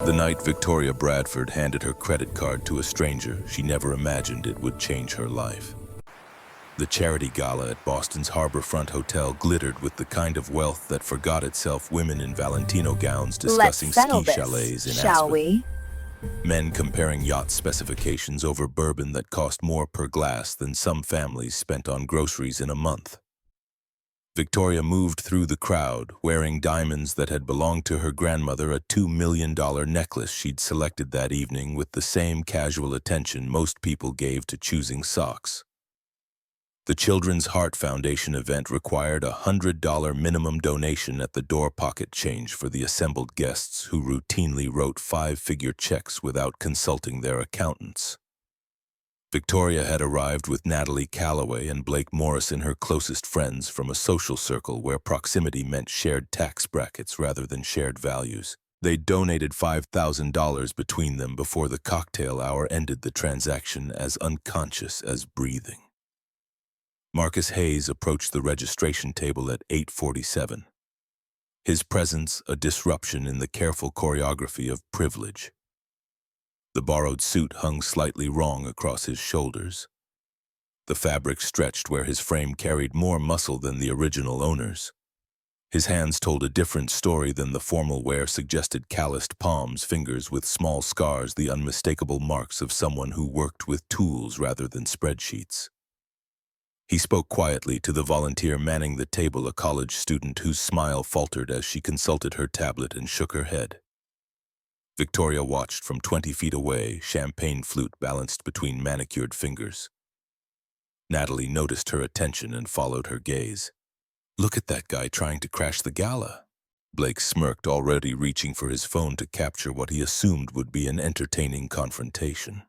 The night Victoria Bradford handed her credit card to a stranger, she never imagined it would change her life. The charity gala at Boston's Harborfront Hotel glittered with the kind of wealth that forgot itself, women in Valentino gowns Let's discussing settle ski this, chalets in shall Aspen. we? Men comparing yacht specifications over bourbon that cost more per glass than some families spent on groceries in a month. Victoria moved through the crowd, wearing diamonds that had belonged to her grandmother, a $2 million necklace she'd selected that evening with the same casual attention most people gave to choosing socks. The Children's Heart Foundation event required a $100 minimum donation at the door, pocket change for the assembled guests who routinely wrote five-figure checks without consulting their accountants. Victoria had arrived with Natalie Calloway and Blake Morrison, her closest friends, from a social circle where proximity meant shared tax brackets rather than shared values. They donated $5,000 between them before the cocktail hour ended the transaction as unconscious as breathing. Marcus Hayes approached the registration table at 8:47. His presence a disruption in the careful choreography of privilege. The borrowed suit hung slightly wrong across his shoulders. The fabric stretched where his frame carried more muscle than the original owner's. His hands told a different story than the formal wear suggested: calloused palms, fingers with small scars, the unmistakable marks of someone who worked with tools rather than spreadsheets. He spoke quietly to the volunteer manning the table, a college student whose smile faltered as she consulted her tablet and shook her head. Victoria watched from 20 feet away, champagne flute balanced between manicured fingers. Natalie noticed her attention and followed her gaze. "Look at that guy trying to crash the gala." Blake smirked, already reaching for his phone to capture what he assumed would be an entertaining confrontation.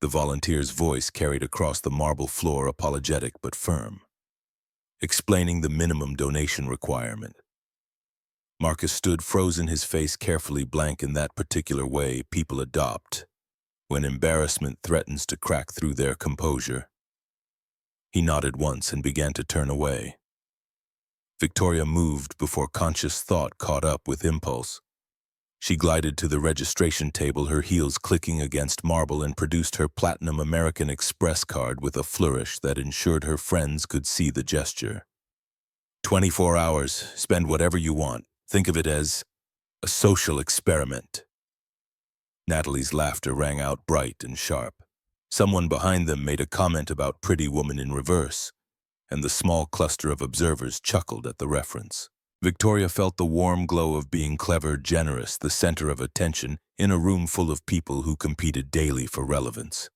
The volunteer's voice carried across the marble floor, apologetic but firm, explaining the minimum donation requirement. Marcus stood frozen, his face carefully blank. In that particular way people adopt when embarrassment threatens to crack through their composure. He nodded once and began to turn away. Victoria moved before conscious thought caught up with impulse. She glided to the registration table, her heels clicking against marble, and produced her platinum American Express card with a flourish that ensured her friends could see the gesture. 24 hours, spend whatever you want. Think of it as a social experiment. Natalie's laughter rang out bright and sharp. Someone behind them made a comment about Pretty Woman in reverse, and the small cluster of observers chuckled at the reference. Victoria felt the warm glow of being clever, generous, the center of attention in a room full of people who competed daily for relevance.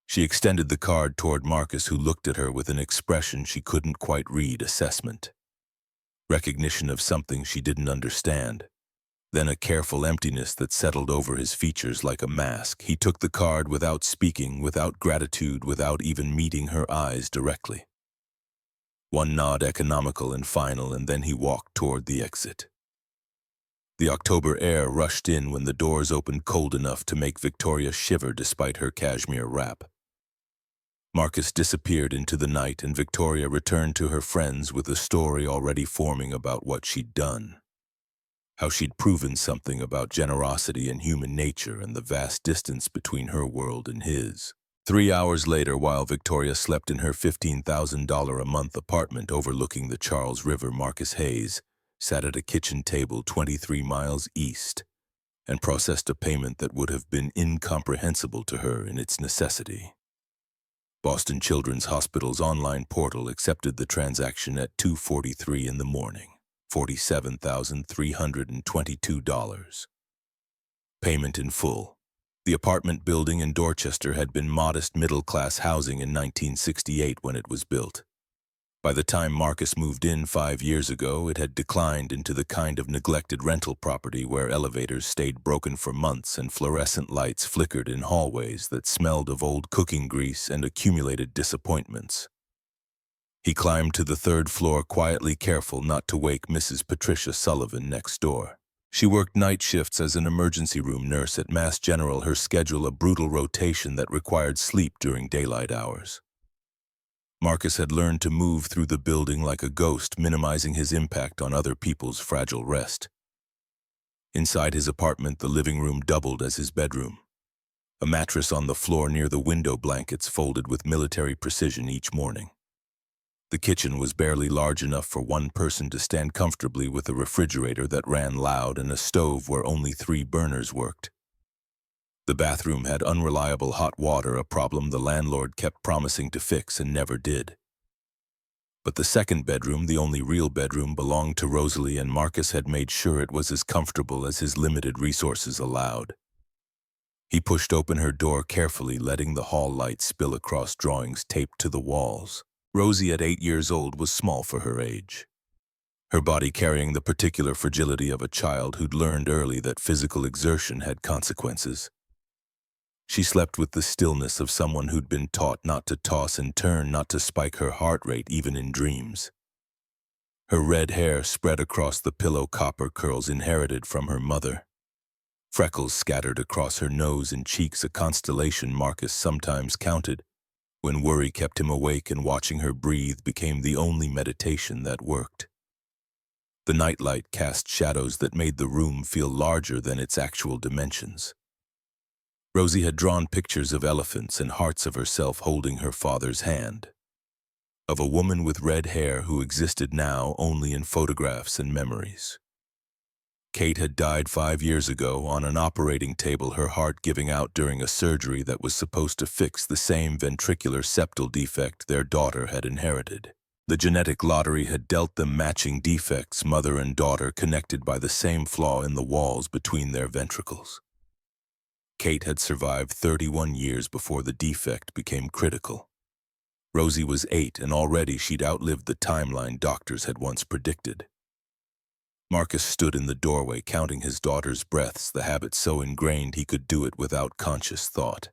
She extended the card toward Marcus, who looked at her with an expression she couldn't quite read: assessment. Recognition of something she didn't understand. Then a careful emptiness that settled over his features like a mask. He took the card without speaking, without gratitude, without even meeting her eyes directly. One nod, economical and final, and then he walked toward the exit. The October air rushed in when the doors opened, cold enough to make Victoria shiver despite her cashmere wrap. Marcus disappeared into the night, and Victoria returned to her friends with a story already forming about what she'd done. How she'd proven something about generosity and human nature and the vast distance between her world and his. 3 hours later, while Victoria slept in her $15,000 a month apartment overlooking the Charles River, Marcus Hayes sat at a kitchen table 23 miles east and processed a payment that would have been incomprehensible to her in its necessity. Boston Children's Hospital's online portal accepted the transaction at 2:43 in the morning, $47,322. Payment in full. The apartment building in Dorchester had been modest middle-class housing in 1968 when it was built. By the time Marcus moved in 5 years ago, it had declined into the kind of neglected rental property where elevators stayed broken for months and fluorescent lights flickered in hallways that smelled of old cooking grease and accumulated disappointments. He climbed to the third floor, quietly careful not to wake Mrs. Patricia Sullivan next door. She worked night shifts as an emergency room nurse at Mass General, her schedule a brutal rotation that required sleep during daylight hours. Marcus had learned to move through the building like a ghost, minimizing his impact on other people's fragile rest. Inside his apartment, the living room doubled as his bedroom. A mattress on the floor near the window, blankets folded with military precision each morning. The kitchen was barely large enough for one person to stand comfortably, with a refrigerator that ran loud and a stove where only 3 burners worked. The bathroom had unreliable hot water, a problem the landlord kept promising to fix and never did. But the second bedroom, the only real bedroom, belonged to Rosalie, and Marcus had made sure it was as comfortable as his limited resources allowed. He pushed open her door carefully, letting the hall light spill across drawings taped to the walls. Rosie, at 8 years old, was small for her age, her body carrying the particular fragility of a child who'd learned early that physical exertion had consequences. She slept with the stillness of someone who'd been taught not to toss and turn, not to spike her heart rate even in dreams. Her red hair spread across the pillow, copper curls inherited from her mother. Freckles scattered across her nose and cheeks, a constellation Marcus sometimes counted, when worry kept him awake, and watching her breathe became the only meditation that worked. The nightlight cast shadows that made the room feel larger than its actual dimensions. Rosie had drawn pictures of elephants and hearts of herself holding her father's hand, of a woman with red hair who existed now only in photographs and memories. Kate had died 5 years ago on an operating table, her heart giving out during a surgery that was supposed to fix the same ventricular septal defect their daughter had inherited. The genetic lottery had dealt them matching defects, mother and daughter connected by the same flaw in the walls between their ventricles. Kate had survived 31 years before the defect became critical. Rosie was 8, and already she'd outlived the timeline doctors had once predicted. Marcus stood in the doorway, counting his daughter's breaths, the habit so ingrained he could do it without conscious thought.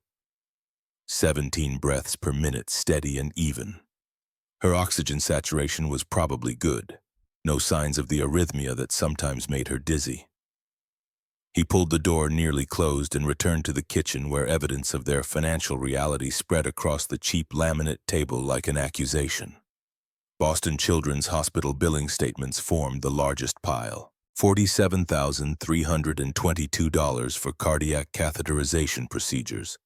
17 breaths per minute, steady and even. Her oxygen saturation was probably good. No signs of the arrhythmia that sometimes made her dizzy. He pulled the door nearly closed and returned to the kitchen, where evidence of their financial reality spread across the cheap laminate table like an accusation. Boston Children's Hospital billing statements formed the largest pile. $47,322 for cardiac catheterization procedures.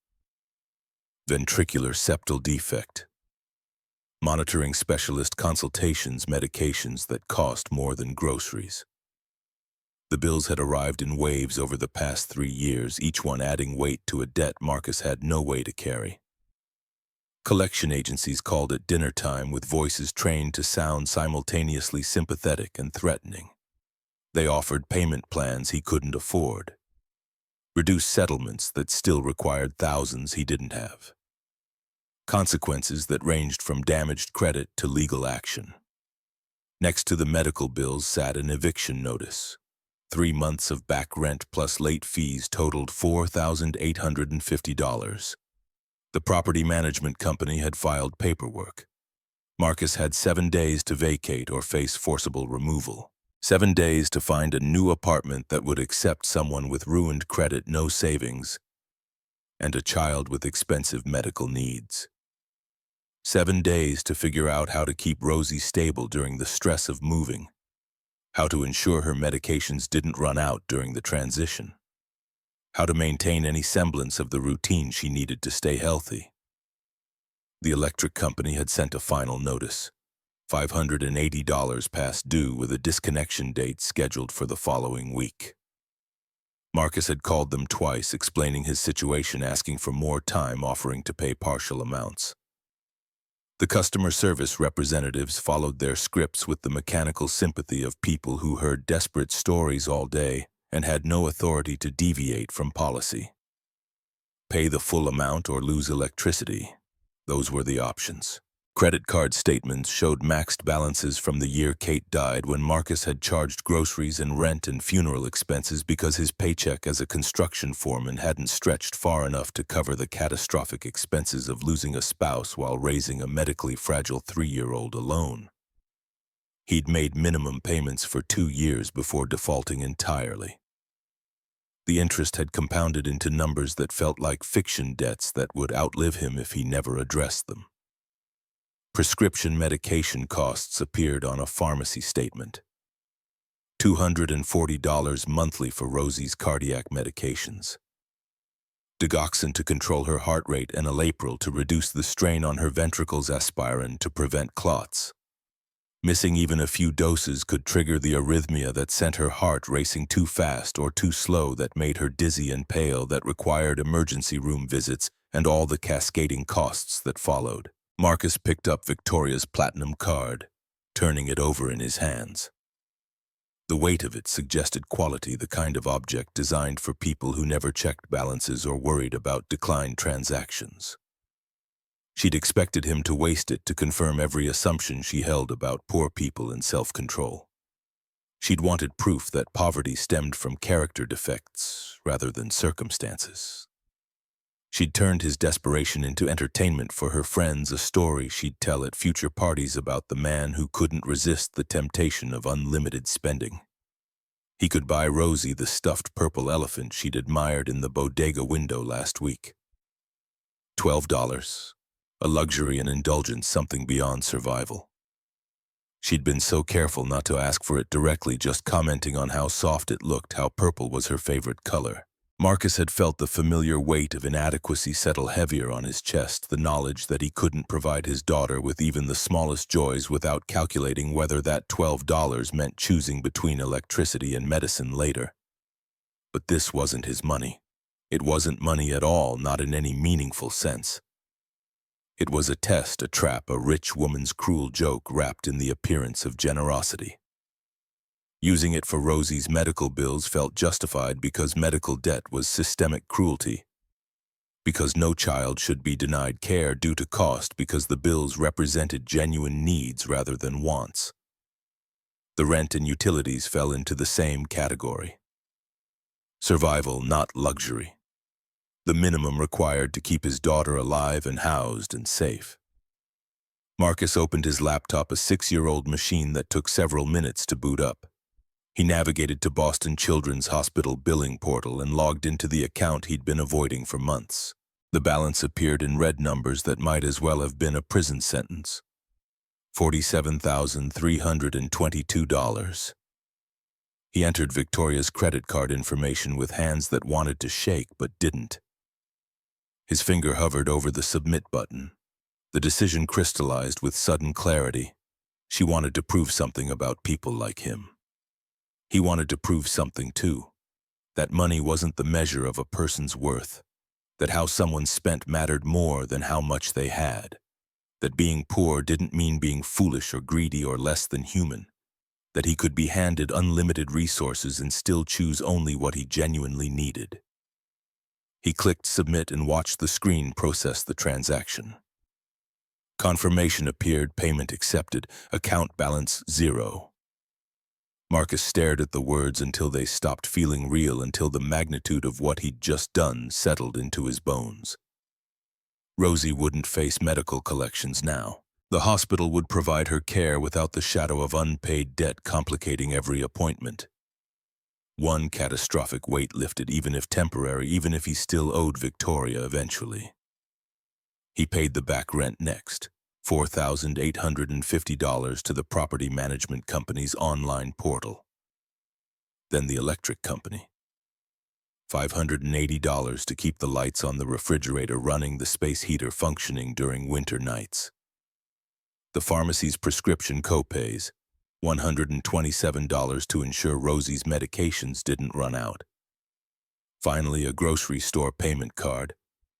Ventricular septal defect. Monitoring specialist consultations, medications that cost more than groceries. The bills had arrived in waves over the past 3 years, each one adding weight to a debt Marcus had no way to carry. Collection agencies called at dinner time with voices trained to sound simultaneously sympathetic and threatening. They offered payment plans he couldn't afford, reduced settlements that still required thousands he didn't have, consequences that ranged from damaged credit to legal action. Next to the medical bills sat an eviction notice. 3 months of back rent plus late fees totaled $4,850. The property management company had filed paperwork. Marcus had 7 days to vacate or face forcible removal. 7 days to find a new apartment that would accept someone with ruined credit, no savings, and a child with expensive medical needs. 7 days to figure out how to keep Rosie stable during the stress of moving, how to ensure her medications didn't run out during the transition, how to maintain any semblance of the routine she needed to stay healthy. The electric company had sent a final notice, $580 past due, with a disconnection date scheduled for the following week. Marcus had called them twice, explaining his situation, asking for more time, offering to pay partial amounts. The customer service representatives followed their scripts with the mechanical sympathy of people who heard desperate stories all day and had no authority to deviate from policy. Pay the full amount or lose electricity. Those were the options. Credit card statements showed maxed balances from the year Kate died, when Marcus had charged groceries and rent and funeral expenses because his paycheck as a construction foreman hadn't stretched far enough to cover the catastrophic expenses of losing a spouse while raising a medically fragile 3-year-old alone. He'd made minimum payments for 2 years before defaulting entirely. The interest had compounded into numbers that felt like fiction debts that would outlive him if he never addressed them. Prescription medication costs appeared on a pharmacy statement. $240 monthly for Rosie's cardiac medications. Digoxin to control her heart rate and Alapril to reduce the strain on her ventricles, aspirin to prevent clots. Missing even a few doses could trigger the arrhythmia that sent her heart racing too fast or too slow, that made her dizzy and pale, that required emergency room visits and all the cascading costs that followed. Marcus picked up Victoria's platinum card, turning it over in his hands. The weight of it suggested quality, the kind of object designed for people who never checked balances or worried about declined transactions. She'd expected him to waste it to confirm every assumption she held about poor people and self-control. She'd wanted proof that poverty stemmed from character defects rather than circumstances. She'd turned his desperation into entertainment for her friends, a story she'd tell at future parties about the man who couldn't resist the temptation of unlimited spending. He could buy Rosie the stuffed purple elephant she'd admired in the bodega window last week. $12, a luxury and indulgence, something beyond survival. She'd been so careful not to ask for it directly, just commenting on how soft it looked, how purple was her favorite color. Marcus had felt the familiar weight of inadequacy settle heavier on his chest, the knowledge that he couldn't provide his daughter with even the smallest joys without calculating whether that $12 meant choosing between electricity and medicine later. But this wasn't his money. It wasn't money at all, not in any meaningful sense. It was a test, a trap, a rich woman's cruel joke wrapped in the appearance of generosity. Using it for Rosie's medical bills felt justified because medical debt was systemic cruelty. Because no child should be denied care due to cost, because the bills represented genuine needs rather than wants. The rent and utilities fell into the same category. Survival, not luxury. The minimum required to keep his daughter alive and housed and safe. Marcus opened his laptop, a 6-year-old machine that took several minutes to boot up. He navigated to Boston Children's Hospital billing portal and logged into the account he'd been avoiding for months. The balance appeared in red numbers that might as well have been a prison sentence. $47,322. He entered Victoria's credit card information with hands that wanted to shake but didn't. His finger hovered over the submit button. The decision crystallized with sudden clarity. She wanted to prove something about people like him. He wanted to prove something too. That money wasn't the measure of a person's worth. That how someone spent mattered more than how much they had. That being poor didn't mean being foolish or greedy or less than human. That he could be handed unlimited resources and still choose only what he genuinely needed. He clicked submit and watched the screen process the transaction. Confirmation appeared, payment accepted, account balance 0. Marcus stared at the words until they stopped feeling real, until the magnitude of what he'd just done settled into his bones. Rosie wouldn't face medical collections now. The hospital would provide her care without the shadow of unpaid debt complicating every appointment. One catastrophic weight lifted, even if temporary, even if he still owed Victoria eventually. He paid the back rent next. $4,850 to the property management company's online portal. Then the electric company. $580 to keep the lights on the refrigerator running, the space heater functioning during winter nights. The pharmacy's prescription copays. $127 to ensure Rosie's medications didn't run out. Finally, a grocery store payment card.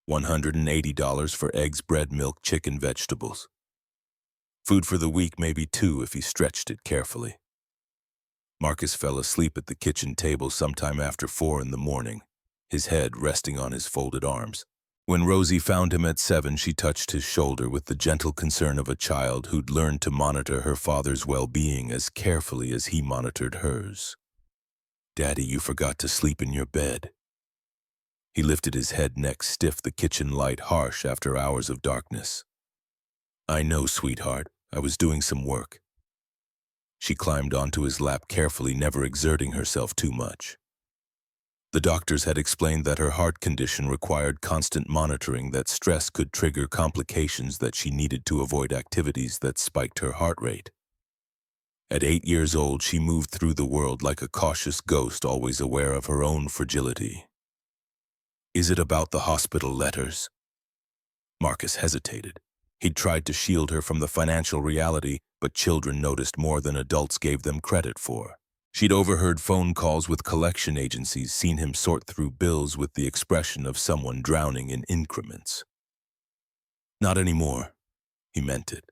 $180 for eggs, bread, milk, chicken, vegetables. Food for the week, maybe 2 if he stretched it carefully. Marcus fell asleep at the kitchen table sometime after 4 in the morning, his head resting on his folded arms. When Rosie found him at 7, she touched his shoulder with the gentle concern of a child who'd learned to monitor her father's well-being as carefully as he monitored hers. "Daddy, you forgot to sleep in your bed." He lifted his head, neck stiff, the kitchen light harsh after hours of darkness. "I know, sweetheart. I was doing some work." She climbed onto his lap carefully, never exerting herself too much. The doctors had explained that her heart condition required constant monitoring, that stress could trigger complications, that she needed to avoid activities that spiked her heart rate. At 8 years old, she moved through the world like a cautious ghost, always aware of her own fragility. Is it about the hospital letters? Marcus hesitated. He'd tried to shield her from the financial reality, but children noticed more than adults gave them credit for. She'd overheard phone calls with collection agencies, seen him sort through bills with the expression of someone drowning in increments. Not anymore. He meant it.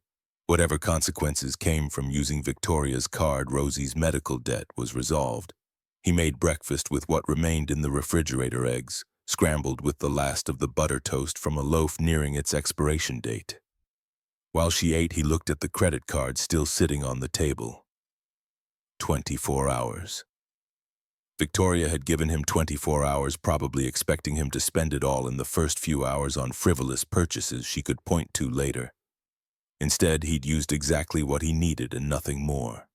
Whatever consequences came from using Victoria's card, Rosie's medical debt was resolved. He made breakfast with what remained in the refrigerator: eggs, scrambled with the last of the butter toast from a loaf nearing its expiration date. While she ate, he looked at the credit card still sitting on the table. 24 hours. Victoria had given him 24 hours, probably expecting him to spend it all in the first few hours on frivolous purchases she could point to later. Instead, he'd used exactly what he needed and nothing more.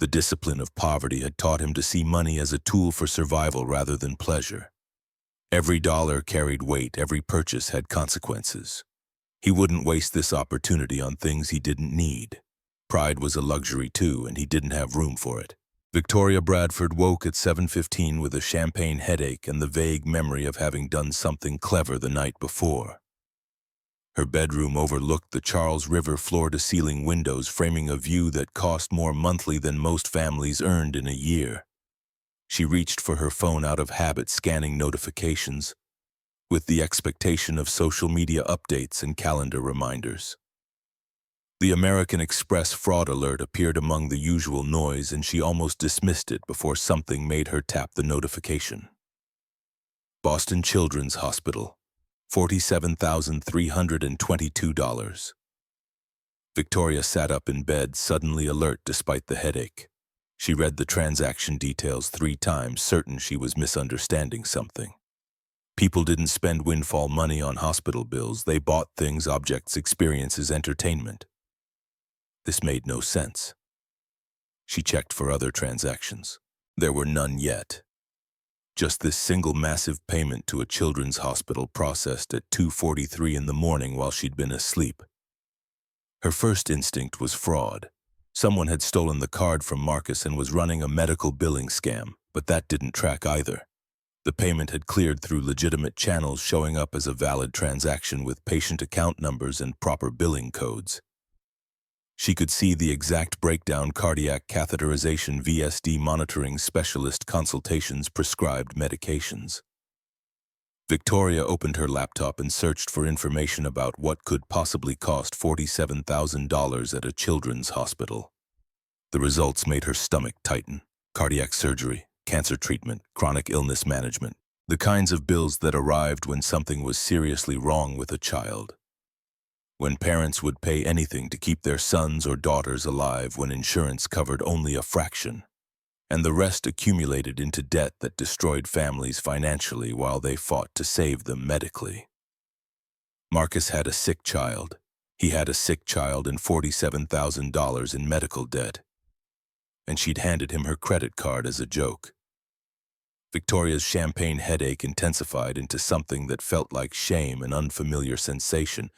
The discipline of poverty had taught him to see money as a tool for survival rather than pleasure. Every dollar carried weight, every purchase had consequences. He wouldn't waste this opportunity on things he didn't need. Pride was a luxury too, and he didn't have room for it. Victoria Bradford woke at 7:15 with a champagne headache and the vague memory of having done something clever the night before. Her bedroom overlooked the Charles River, floor-to-ceiling windows framing a view that cost more monthly than most families earned in a year. She reached for her phone out of habit, scanning notifications, with the expectation of social media updates and calendar reminders. The American Express fraud alert appeared among the usual noise, and she almost dismissed it before something made her tap the notification. Boston Children's Hospital, $47,322. Victoria sat up in bed, suddenly alert despite the headache. She read the transaction details 3 times, certain she was misunderstanding something. People didn't spend windfall money on hospital bills. They bought things, objects, experiences, entertainment. This made no sense. She checked for other transactions. There were none yet. Just this single massive payment to a children's hospital, processed at 2:43 in the morning while she'd been asleep. Her first instinct was fraud. Someone had stolen the card from Marcus and was running a medical billing scam, but that didn't track either. The payment had cleared through legitimate channels, showing up as a valid transaction with patient account numbers and proper billing codes. She could see the exact breakdown: cardiac catheterization, VSD monitoring, specialist consultations, prescribed medications. Victoria opened her laptop and searched for information about what could possibly cost $47,000 at a children's hospital. The results made her stomach tighten: cardiac surgery, cancer treatment, chronic illness management, the kinds of bills that arrived when something was seriously wrong with a child. When parents would pay anything to keep their sons or daughters alive when insurance covered only a fraction, and the rest accumulated into debt that destroyed families financially while they fought to save them medically. Marcus had a sick child. He had a sick child and $47,000 in medical debt. And she'd handed him her credit card as a joke. Victoria's champagne headache intensified into something that felt like shame, an unfamiliar sensation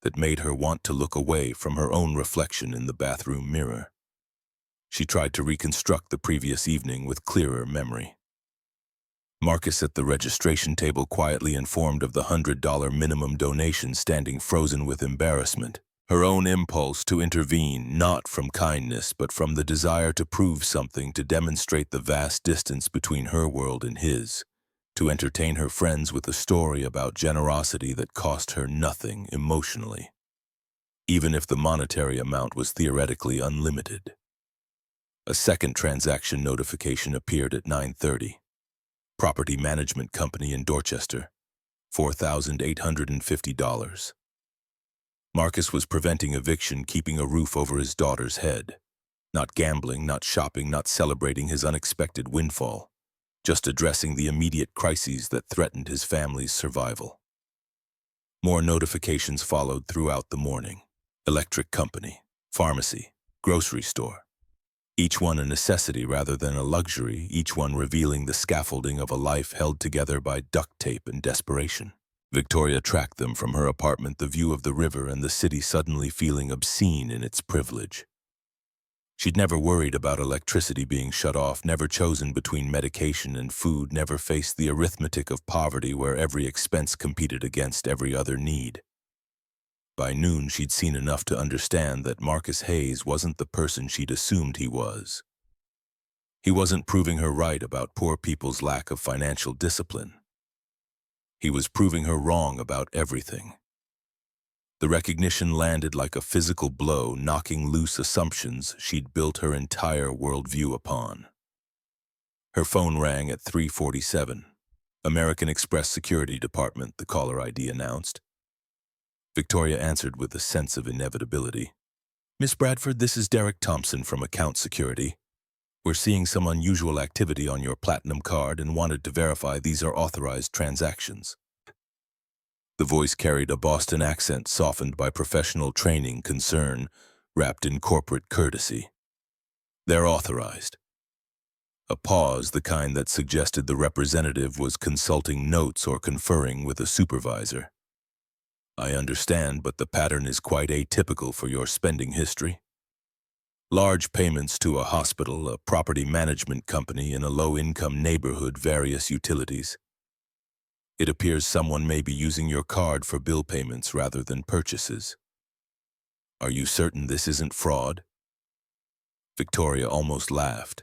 that made her want to look away from her own reflection in the bathroom mirror. She tried to reconstruct the previous evening with clearer memory. Marcus at the registration table, quietly informed of the $100 minimum donation, standing frozen with embarrassment. Her own impulse to intervene, not from kindness, but from the desire to prove something, to demonstrate the vast distance between her world and his, to entertain her friends with a story about generosity that cost her nothing emotionally, even if the monetary amount was theoretically unlimited. A second transaction notification appeared at 9:30. Property management company in Dorchester, $4,850. Marcus was preventing eviction, keeping a roof over his daughter's head. Not gambling, not shopping, not celebrating his unexpected windfall. Just addressing the immediate crises that threatened his family's survival. More notifications followed throughout the morning. Electric company, pharmacy, grocery store. Each one a necessity rather than a luxury, each one revealing the scaffolding of a life held together by duct tape and desperation. Victoria tracked them from her apartment, the view of the river and the city suddenly feeling obscene in its privilege. She'd never worried about electricity being shut off, never chosen between medication and food, never faced the arithmetic of poverty where every expense competed against every other need. By noon, she'd seen enough to understand that Marcus Hayes wasn't the person she'd assumed he was. He wasn't proving her right about poor people's lack of financial discipline. He was proving her wrong about everything. The recognition landed like a physical blow, knocking loose assumptions she'd built her entire worldview upon. Her phone rang at 3:47. American Express Security Department, the caller ID announced. Victoria answered with a sense of inevitability. "Miss Bradford, this is Derek Thompson from Account Security. We're seeing some unusual activity on your Platinum card and wanted to verify these are authorized transactions." The voice carried a Boston accent softened by professional training, concern, wrapped in corporate courtesy. "They're authorized." A pause, the kind that suggested the representative was consulting notes or conferring with a supervisor. "I understand, but the pattern is quite atypical for your spending history. Large payments to a hospital, a property management company in a low-income neighborhood, various utilities. It appears someone may be using your card for bill payments rather than purchases. Are you certain this isn't fraud?" Victoria almost laughed.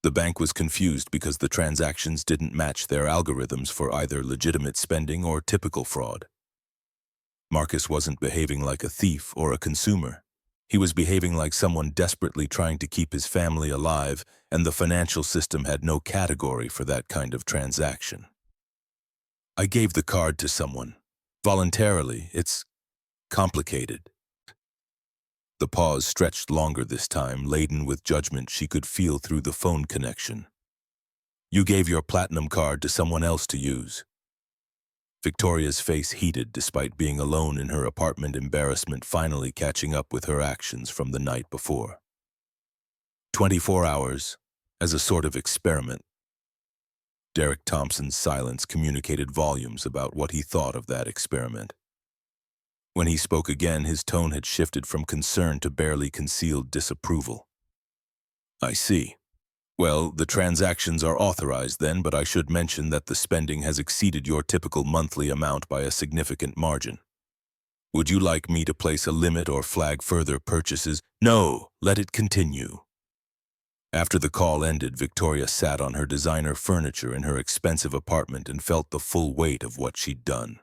The bank was confused because the transactions didn't match their algorithms for either legitimate spending or typical fraud. Marcus wasn't behaving like a thief or a consumer. He was behaving like someone desperately trying to keep his family alive, and the financial system had no category for that kind of transaction. "I gave the card to someone. Voluntarily. It's complicated." The pause stretched longer this time, laden with judgment she could feel through the phone connection. "You gave your Platinum card to someone else to use." Victoria's face heated despite being alone in her apartment, embarrassment finally catching up with her actions from the night before. 24 hours, as a sort of experiment. Derek Thompson's silence communicated volumes about what he thought of that experiment. When he spoke again, his tone had shifted from concern to barely concealed disapproval. "I see. Well, the transactions are authorized then, but I should mention that the spending has exceeded your typical monthly amount by a significant margin. Would you like me to place a limit or flag further purchases?" "No, let it continue." After the call ended, Victoria sat on her designer furniture in her expensive apartment and felt the full weight of what she'd done.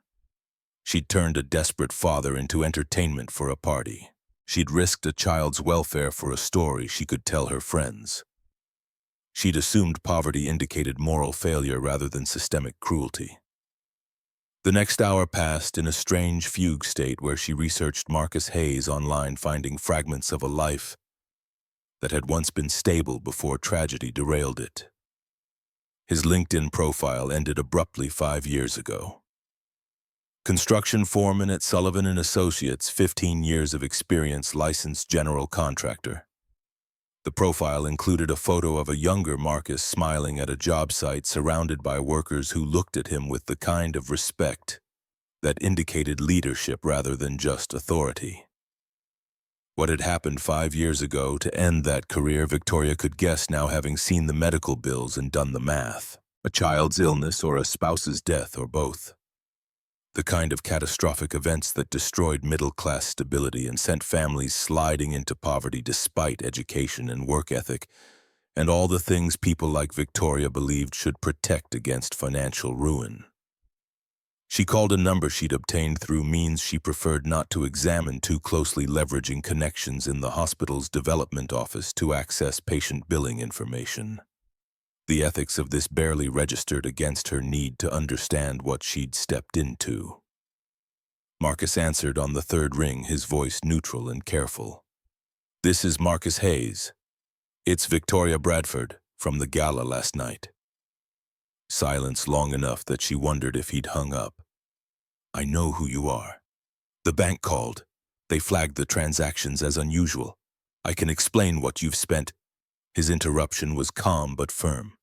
She'd turned a desperate father into entertainment for a party. She'd risked a child's welfare for a story she could tell her friends. She'd assumed poverty indicated moral failure rather than systemic cruelty. The next hour passed in a strange fugue state where she researched Marcus Hayes online, finding fragments of a life that had once been stable before tragedy derailed it. His LinkedIn profile ended abruptly 5 years ago. Construction foreman at Sullivan & Associates, 15 years of experience, licensed general contractor. The profile included a photo of a younger Marcus smiling at a job site surrounded by workers who looked at him with the kind of respect that indicated leadership rather than just authority. What had happened 5 years ago to end that career, Victoria could guess now, having seen the medical bills and done the math. A child's illness or a spouse's death or both. The kind of catastrophic events that destroyed middle-class stability and sent families sliding into poverty despite education and work ethic, and all the things people like Victoria believed should protect against financial ruin. She called a number she'd obtained through means she preferred not to examine too closely, leveraging connections in the hospital's development office to access patient billing information. The ethics of this barely registered against her need to understand what she'd stepped into. Marcus answered on the third ring, his voice neutral and careful. "This is Marcus Hayes. It's Victoria Bradford from the gala last night." Silence long enough that she wondered if he'd hung up. "I know who you are. The bank called. They flagged the transactions as unusual. I can explain what you've spent." His interruption was calm but firm.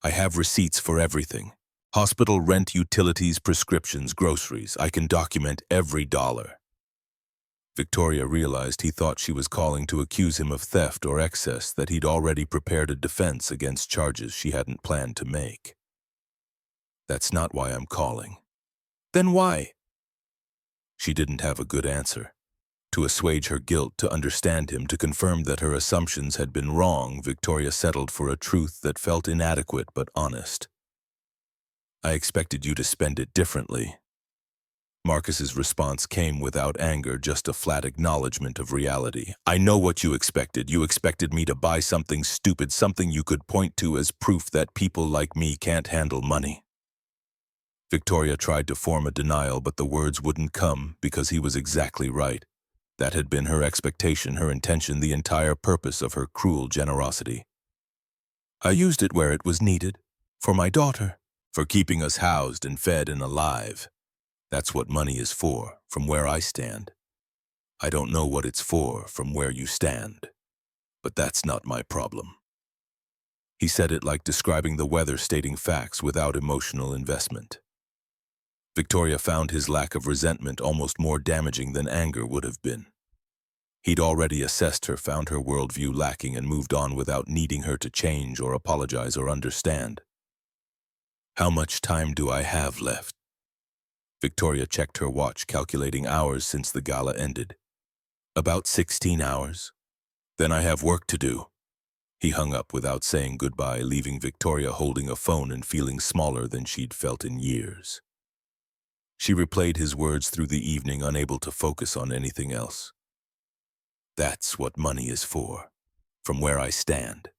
"I have receipts for everything. Hospital rent, utilities, prescriptions, groceries. I can document every dollar." Victoria realized he thought she was calling to accuse him of theft or excess, that he'd already prepared a defense against charges she hadn't planned to make. "That's not why I'm calling." "Then why?" She didn't have a good answer. To assuage her guilt, to understand him, to confirm that her assumptions had been wrong, Victoria settled for a truth that felt inadequate but honest. "I expected you to spend it differently." Marcus's response came without anger, just a flat acknowledgement of reality. "I know what you expected. You expected me to buy something stupid, something you could point to as proof that people like me can't handle money." Victoria tried to form a denial, but the words wouldn't come, because he was exactly right. That had been her expectation, her intention, the entire purpose of her cruel generosity. "I used it where it was needed. For my daughter. For keeping us housed and fed and alive. That's what money is for, from where I stand. I don't know what it's for from where you stand. But that's not my problem." He said it like describing the weather, stating facts without emotional investment. Victoria found his lack of resentment almost more damaging than anger would have been. He'd already assessed her, found her worldview lacking, and moved on without needing her to change or apologize or understand. "How much time do I have left?" Victoria checked her watch, calculating hours since the gala ended. "About 16 hours. Then I have work to do." He hung up without saying goodbye, leaving Victoria holding a phone and feeling smaller than she'd felt in years. She replayed his words through the evening, unable to focus on anything else. "That's what money is for, from where I stand."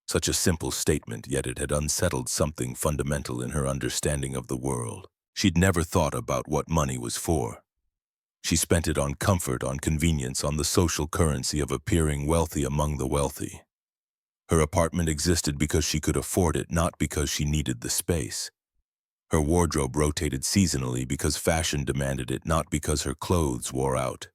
Such a simple statement, yet it had unsettled something fundamental in her understanding of the world. She'd never thought about what money was for. She spent it on comfort, on convenience, on the social currency of appearing wealthy among the wealthy. Her apartment existed because she could afford it, not because she needed the space. Her wardrobe rotated seasonally because fashion demanded it, not because her clothes wore out.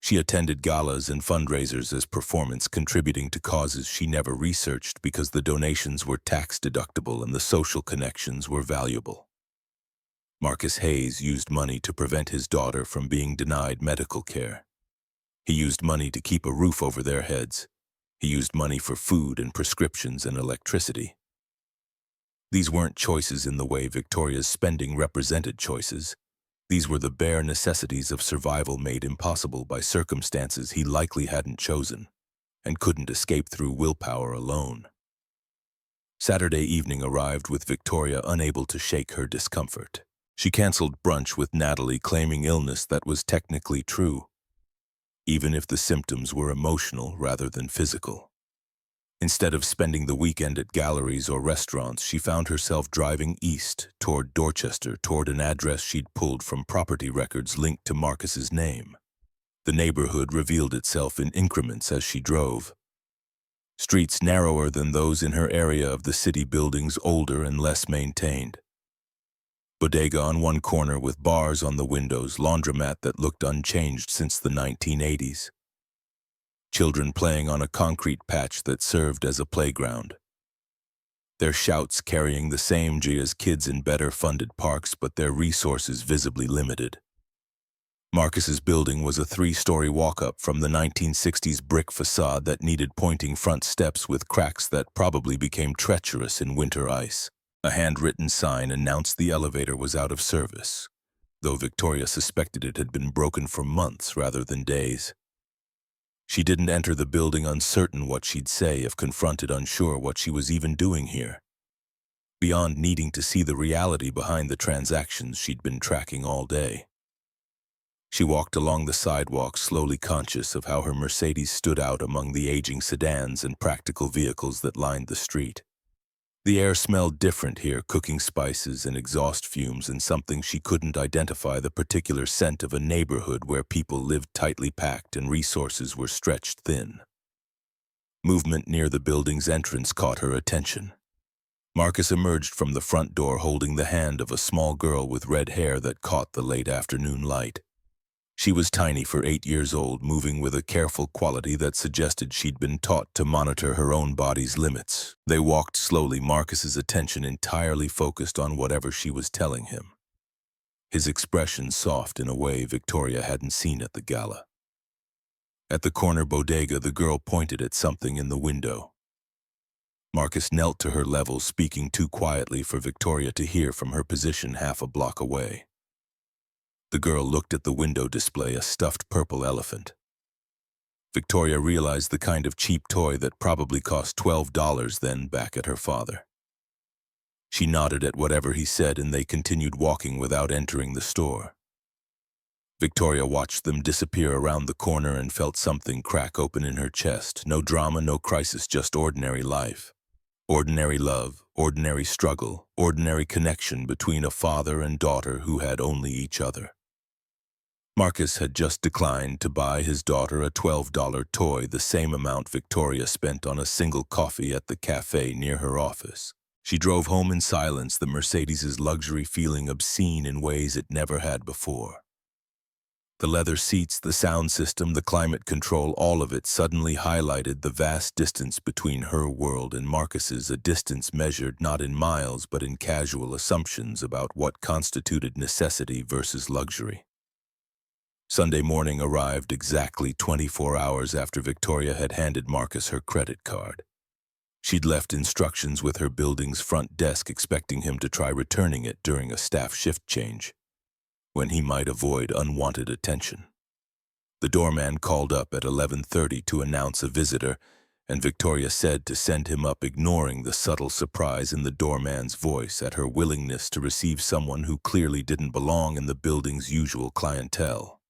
She attended galas and fundraisers as performance, contributing to causes she never researched because the donations were tax-deductible and the social connections were valuable. Marcus Hayes used money to prevent his daughter from being denied medical care. He used money to keep a roof over their heads. He used money for food and prescriptions and electricity. These weren't choices in the way Victoria's spending represented choices. These were the bare necessities of survival, made impossible by circumstances he likely hadn't chosen and couldn't escape through willpower alone. Saturday evening arrived with Victoria unable to shake her discomfort. She canceled brunch with Natalie, claiming illness that was technically true, even if the symptoms were emotional rather than physical. Instead of spending the weekend at galleries or restaurants, she found herself driving east toward Dorchester, toward an address she'd pulled from property records linked to Marcus's name. The neighborhood revealed itself in increments as she drove. Streets narrower than those in her area of the city, buildings older and less maintained. Bodega on one corner with bars on the windows, laundromat that looked unchanged since the 1980s. Children playing on a concrete patch that served as a playground. Their shouts carrying the same G as kids in better-funded parks, but their resources visibly limited. Marcus's building was a 3-story walk-up from the 1960s brick facade that needed pointing front steps with cracks that probably became treacherous in winter ice. A handwritten sign announced the elevator was out of service, though Victoria suspected it had been broken for months rather than days. She didn't enter the building, uncertain what she'd say if confronted, unsure what she was even doing here. Beyond needing to see the reality behind the transactions she'd been tracking all day. She walked along the sidewalk, slowly conscious of how her Mercedes stood out among the aging sedans and practical vehicles that lined the street. The air smelled different here, cooking spices and exhaust fumes, and something she couldn't identify, the particular scent of a neighborhood where people lived tightly packed and resources were stretched thin. Movement near the building's entrance caught her attention. Marcus emerged from the front door holding the hand of a small girl with red hair that caught the late afternoon light. She was tiny for 8 years old, moving with a careful quality that suggested she'd been taught to monitor her own body's limits. They walked slowly, Marcus's attention entirely focused on whatever she was telling him. his expression soft in a way Victoria hadn't seen at the gala. At the corner bodega, the girl pointed at something in the window. Marcus knelt to her level, speaking too quietly for Victoria to hear from her position half a block away. The girl looked at the window display, a stuffed purple elephant. Victoria realized the kind of cheap toy that probably cost $12 then back at her father. She nodded at whatever he said, and they continued walking without entering the store. Victoria watched them disappear around the corner and felt something crack open in her chest. No drama, no crisis, just ordinary life. Ordinary love, ordinary struggle, ordinary connection between a father and daughter who had only each other. Marcus had just declined to buy his daughter a $12 toy, the same amount Victoria spent on a single coffee at the cafe near her office. She drove home in silence, the Mercedes's luxury feeling obscene in ways it never had before. The leather seats, the sound system, the climate control, all of it suddenly highlighted the vast distance between her world and Marcus's, a distance measured not in miles but in casual assumptions about what constituted necessity versus luxury. Sunday morning arrived exactly 24 hours after Victoria had handed Marcus her credit card. She'd left instructions with her building's front desk, expecting him to try returning it during a staff shift change, when he might avoid unwanted attention. The doorman called up at 11:30 to announce a visitor, and Victoria said to send him up, ignoring the subtle surprise in the doorman's voice at her willingness to receive someone who clearly didn't belong in the building's usual clientele.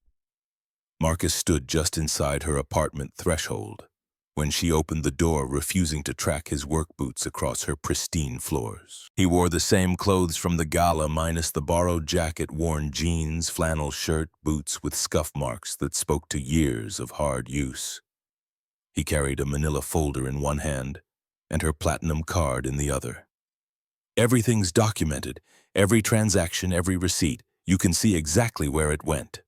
Marcus stood just inside her apartment threshold when she opened the door, refusing to track his work boots across her pristine floors. He wore the same clothes from the gala, minus the borrowed jacket, worn jeans, flannel shirt, boots with scuff marks that spoke to years of hard use. He carried a manila folder in one hand and her platinum card in the other. Everything's documented, every transaction, every receipt. You can see exactly where it went.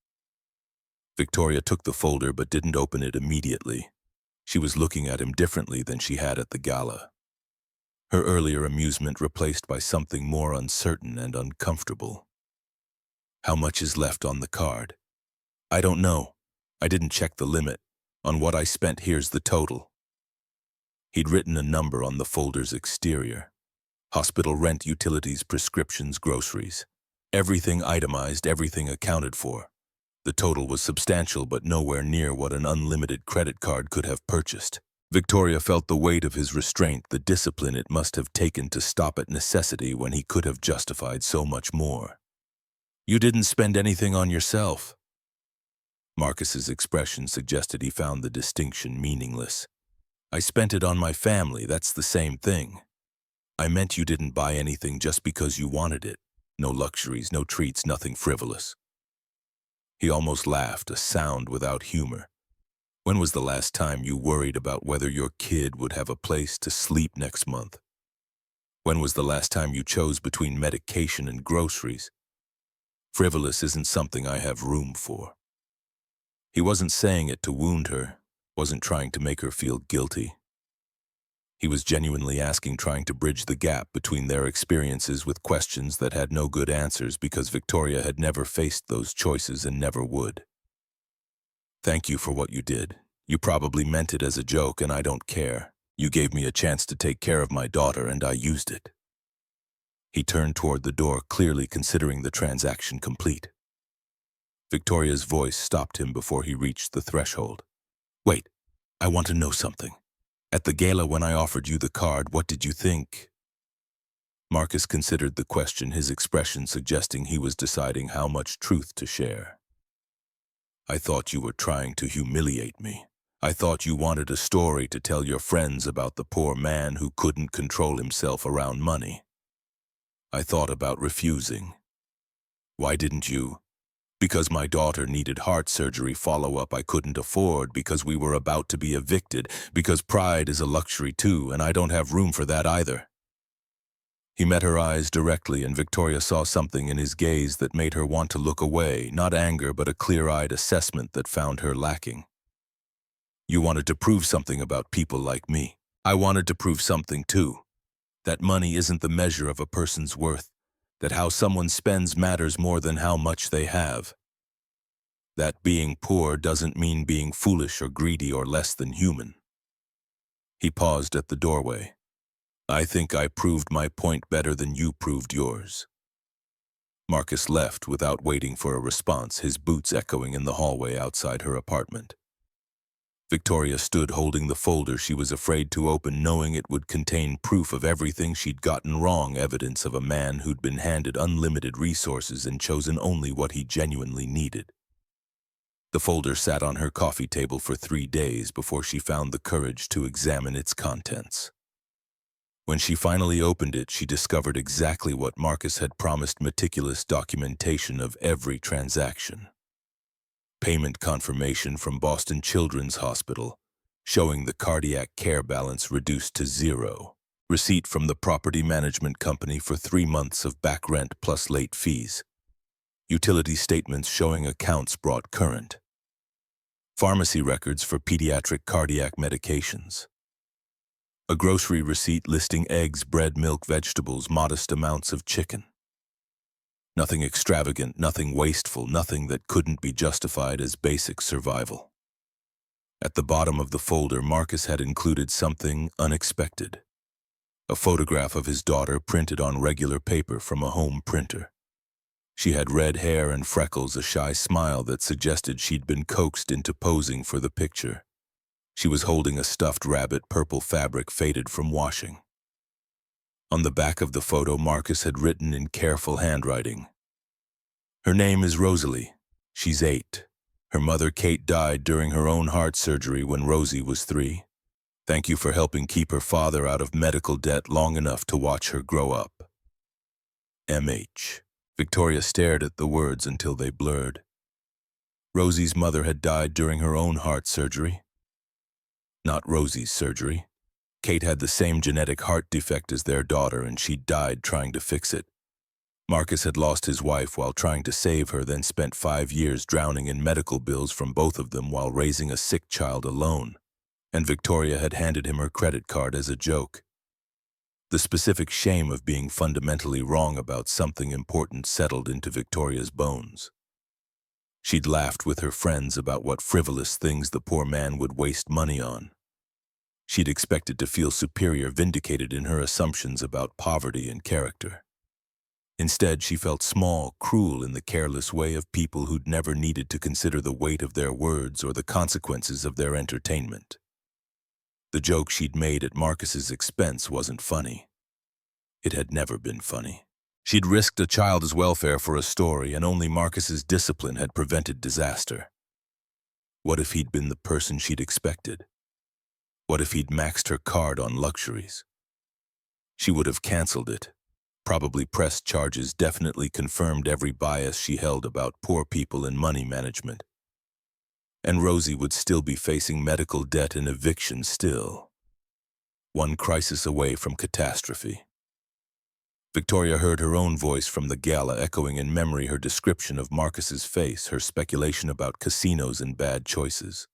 Victoria took the folder but didn't open it immediately. She was looking at him differently than she had at the gala. Her earlier amusement replaced by something more uncertain and uncomfortable. How much is left on the card? I don't know. I didn't check the limit. On what I spent, here's the total. He'd written a number on the folder's exterior. Hospital rent, utilities, prescriptions, groceries. Everything itemized, everything accounted for. The total was substantial, but nowhere near what an unlimited credit card could have purchased. Victoria felt the weight of his restraint, the discipline it must have taken to stop at necessity when he could have justified so much more. You didn't spend anything on yourself. Marcus's expression suggested he found the distinction meaningless. I spent it on my family, that's the same thing. I meant you didn't buy anything just because you wanted it. No luxuries, no treats, nothing frivolous. He almost laughed, a sound without humor. When was the last time you worried about whether your kid would have a place to sleep next month? When was the last time you chose between medication and groceries? Frivolous isn't something I have room for. He wasn't saying it to wound her, wasn't trying to make her feel guilty. He was genuinely asking, trying to bridge the gap between their experiences with questions that had no good answers because Victoria had never faced those choices and never would. Thank you for what you did. You probably meant it as a joke, and I don't care. You gave me a chance to take care of my daughter, and I used it. He turned toward the door, clearly considering the transaction complete. Victoria's voice stopped him before he reached the threshold. Wait, I want to know something. At the gala, when I offered you the card, what did you think? Marcus considered the question, his expression suggesting he was deciding how much truth to share. I thought you were trying to humiliate me. I thought you wanted a story to tell your friends about the poor man who couldn't control himself around money. I thought about refusing. Why didn't you? Because my daughter needed heart surgery follow-up I couldn't afford, because we were about to be evicted, because pride is a luxury too, and I don't have room for that either. He met her eyes directly, and Victoria saw something in his gaze that made her want to look away, not anger, but a clear-eyed assessment that found her lacking. You wanted to prove something about people like me. I wanted to prove something too. That money isn't the measure of a person's worth. that how someone spends matters more than how much they have. That being poor doesn't mean being foolish or greedy or less than human. He paused at the doorway. I think I proved my point better than you proved yours. Marcus left without waiting for a response, his boots echoing in the hallway outside her apartment. Victoria stood holding the folder she was afraid to open, knowing it would contain proof of everything she'd gotten wrong, evidence of a man who'd been handed unlimited resources and chosen only what he genuinely needed. The folder sat on her coffee table for 3 days before she found the courage to examine its contents. When she finally opened it, she discovered exactly what Marcus had promised: meticulous documentation of every transaction. Payment confirmation from Boston Children's Hospital, showing the cardiac care balance reduced to 0. Receipt from the property management company for 3 months of back rent plus late fees. Utility statements showing accounts brought current. Pharmacy records for pediatric cardiac medications. A grocery receipt listing eggs, bread, milk, vegetables, modest amounts of chicken. Nothing extravagant, nothing wasteful, nothing that couldn't be justified as basic survival. At the bottom of the folder, Marcus had included something unexpected. A photograph of his daughter printed on regular paper from a home printer. She had red hair and freckles, a shy smile that suggested she'd been coaxed into posing for the picture. She was holding a stuffed rabbit, purple fabric faded from washing. On the back of the photo, Marcus had written in careful handwriting, "Her name is Rosalie. She's 8. Her mother, Kate, died during her own heart surgery when Rosie was 3. Thank you for helping keep her father out of medical debt long enough to watch her grow up. M.H." Victoria stared at the words until they blurred. Rosie's mother had died during her own heart surgery. Not Rosie's surgery. Kate had the same genetic heart defect as their daughter, and she died trying to fix it. Marcus had lost his wife while trying to save her, then spent 5 years drowning in medical bills from both of them while raising a sick child alone, and Victoria had handed him her credit card as a joke. The specific shame of being fundamentally wrong about something important settled into Victoria's bones. She'd laughed with her friends about what frivolous things the poor man would waste money on. She'd expected to feel superior, vindicated in her assumptions about poverty and character. Instead, she felt small, cruel in the careless way of people who'd never needed to consider the weight of their words or the consequences of their entertainment. The joke she'd made at Marcus's expense wasn't funny. It had never been funny. She'd risked a child's welfare for a story, and only Marcus's discipline had prevented disaster. What if he'd been the person she'd expected? What if he'd maxed her card on luxuries? She would have canceled it, probably pressed charges, definitely confirmed every bias she held about poor people and money management. And Rosie would still be facing medical debt and eviction still. One crisis away from catastrophe. Victoria heard her own voice from the gala echoing in memory her description of Marcus's face, her speculation about casinos and bad choices.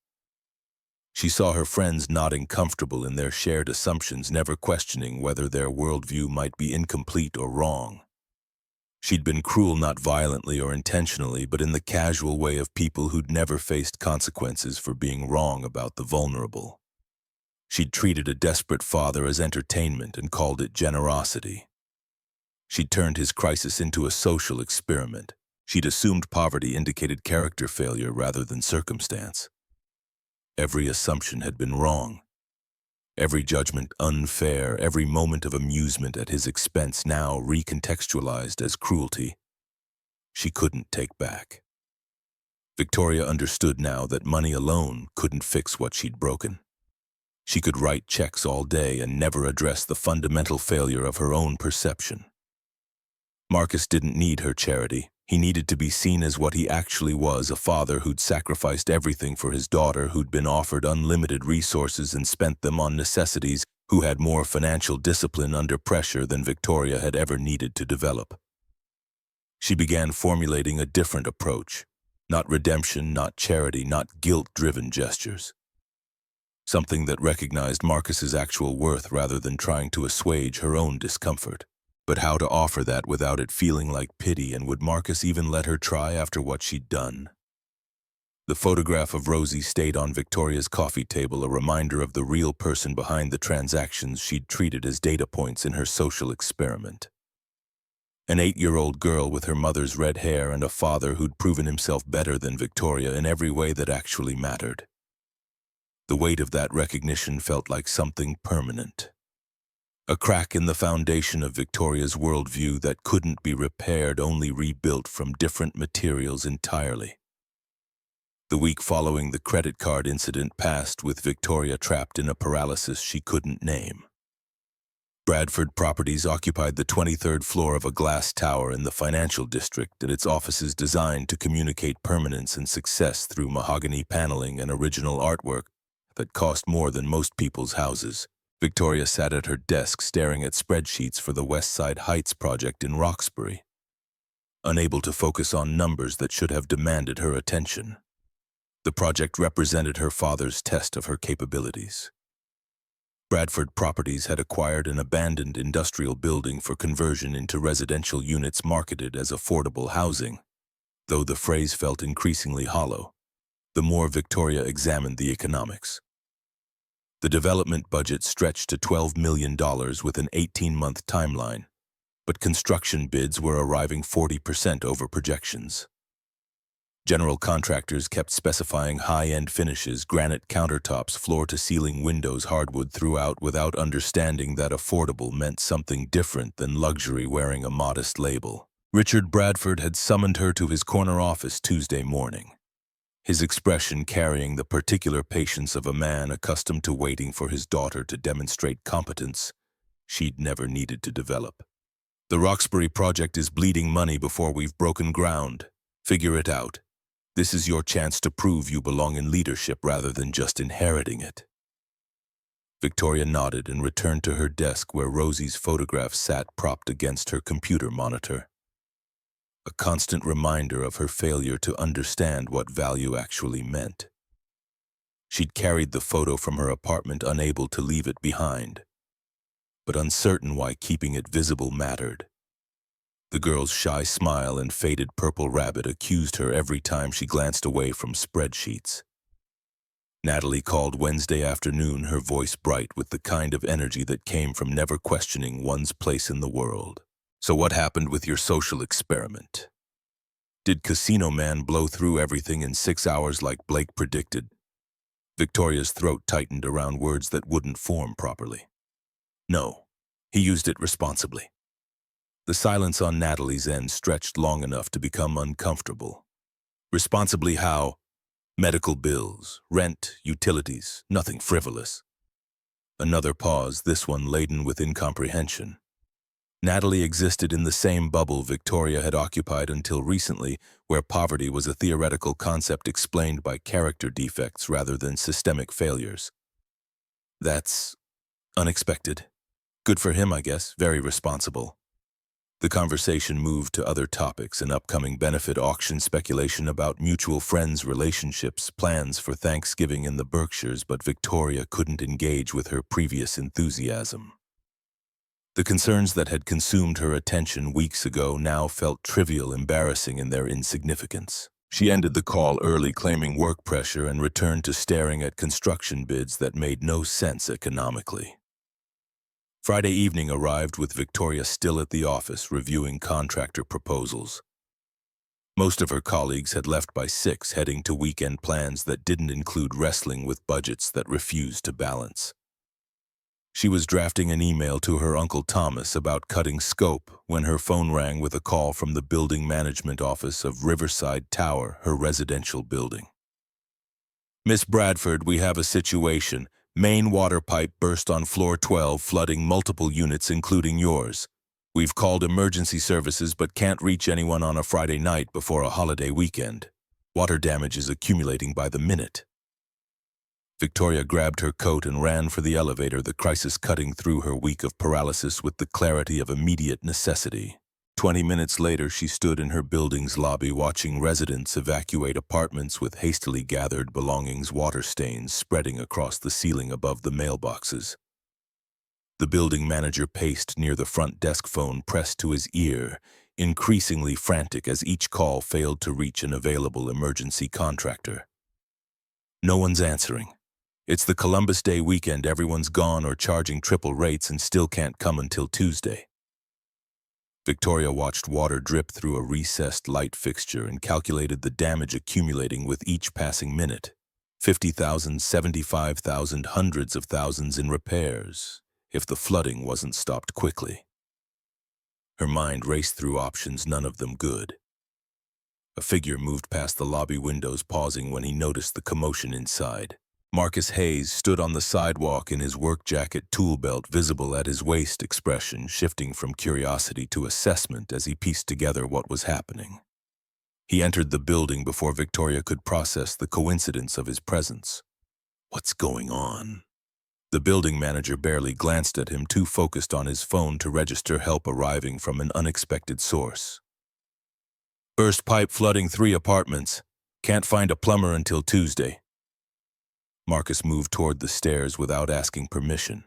She saw her friends nodding comfortable in their shared assumptions, never questioning whether their worldview might be incomplete or wrong. She'd been cruel not violently or intentionally, but in the casual way of people who'd never faced consequences for being wrong about the vulnerable. She'd treated a desperate father as entertainment and called it generosity. She'd turned his crisis into a social experiment. She'd assumed poverty indicated character failure rather than circumstance. Every assumption had been wrong. Every judgment unfair, every moment of amusement at his expense now recontextualized as cruelty. She couldn't take back. Victoria understood now that money alone couldn't fix what she'd broken. She could write checks all day and never address the fundamental failure of her own perception. Marcus didn't need her charity. He needed to be seen as what he actually was, a father who'd sacrificed everything for his daughter, who'd been offered unlimited resources and spent them on necessities, who had more financial discipline under pressure than Victoria had ever needed to develop. She began formulating a different approach. Not redemption, not charity, not guilt-driven gestures. Something that recognized Marcus's actual worth rather than trying to assuage her own discomfort. But how to offer that without it feeling like pity, and would Marcus even let her try after what she'd done? The photograph of Rosie stayed on Victoria's coffee table, a reminder of the real person behind the transactions she'd treated as data points in her social experiment. An 8-year-old girl with her mother's red hair and a father who'd proven himself better than Victoria in every way that actually mattered. The weight of that recognition felt like something permanent. A crack in the foundation of Victoria's worldview that couldn't be repaired, only rebuilt from different materials entirely. The week following the credit card incident passed with Victoria trapped in a paralysis she couldn't name. Bradford Properties occupied the 23rd floor of a glass tower in the financial district, and its offices designed to communicate permanence and success through mahogany paneling and original artwork that cost more than most people's houses. Victoria sat at her desk staring at spreadsheets for the West Side Heights project in Roxbury, unable to focus on numbers that should have demanded her attention. The project represented her father's test of her capabilities. Bradford Properties had acquired an abandoned industrial building for conversion into residential units marketed as affordable housing. Though the phrase felt increasingly hollow, the more Victoria examined the economics. The development budget stretched to $12 million with an 18-month timeline, but construction bids were arriving 40% over projections. General contractors kept specifying high-end finishes, granite countertops, floor-to-ceiling windows, hardwood throughout, without understanding that affordable meant something different than luxury wearing a modest label. Richard Bradford had summoned her to his corner office Tuesday morning, his expression carrying the particular patience of a man accustomed to waiting for his daughter to demonstrate competence she'd never needed to develop. "The Roxbury project is bleeding money before we've broken ground. Figure it out. This is your chance to prove you belong in leadership rather than just inheriting it." Victoria nodded and returned to her desk where Rosie's photograph sat propped against her computer monitor. A constant reminder of her failure to understand what value actually meant. She'd carried the photo from her apartment, unable to leave it behind, but uncertain why keeping it visible mattered. The girl's shy smile and faded purple rabbit accused her every time she glanced away from spreadsheets. Natalie called Wednesday afternoon, her voice bright with the kind of energy that came from never questioning one's place in the world. "So what happened with your social experiment? Did Casino Man blow through everything in 6 hours like Blake predicted?" Victoria's throat tightened around words that wouldn't form properly. "No, he used it responsibly." The silence on Natalie's end stretched long enough to become uncomfortable. "Responsibly how?" "Medical bills, rent, utilities, nothing frivolous." Another pause, this one laden with incomprehension. Natalie existed in the same bubble Victoria had occupied until recently, where poverty was a theoretical concept explained by character defects rather than systemic failures. "That's unexpected. Good for him, I guess. Very responsible." The conversation moved to other topics, an upcoming benefit auction, speculation about mutual friends' relationships, plans for Thanksgiving in the Berkshires, but Victoria couldn't engage with her previous enthusiasm. The concerns that had consumed her attention weeks ago now felt trivial, embarrassing in their insignificance. She ended the call early, claiming work pressure, and returned to staring at construction bids that made no sense economically. Friday evening arrived with Victoria still at the office reviewing contractor proposals. Most of her colleagues had left by 6, heading to weekend plans that didn't include wrestling with budgets that refused to balance. She was drafting an email to her Uncle Thomas about cutting scope when her phone rang with a call from the building management office of Riverside Tower, her residential building. "Miss Bradford, we have a situation. Main water pipe burst on floor 12, flooding multiple units, including yours. We've called emergency services but can't reach anyone on a Friday night before a holiday weekend. Water damage is accumulating by the minute." Victoria grabbed her coat and ran for the elevator, the crisis cutting through her week of paralysis with the clarity of immediate necessity. 20 minutes later, she stood in her building's lobby watching residents evacuate apartments with hastily gathered belongings, water stains spreading across the ceiling above the mailboxes. The building manager paced near the front desk phone pressed to his ear, increasingly frantic as each call failed to reach an available emergency contractor. No one's answering. It's the Columbus Day weekend, everyone's gone or charging triple rates and still can't come until Tuesday. Victoria watched water drip through a recessed light fixture and calculated the damage accumulating with each passing minute. 50,000, 75,000, hundreds of thousands in repairs, if the flooding wasn't stopped quickly. Her mind raced through options, none of them good. A figure moved past the lobby windows, pausing when he noticed the commotion inside. Marcus Hayes stood on the sidewalk in his work jacket, tool belt visible at his waist, expression shifting from curiosity to assessment as he pieced together what was happening. He entered the building before Victoria could process the coincidence of his presence. What's going on? The building manager barely glanced at him, too focused on his phone to register help arriving from an unexpected source. Burst pipe flooding 3 apartments. Can't find a plumber until Tuesday. Marcus moved toward the stairs without asking permission.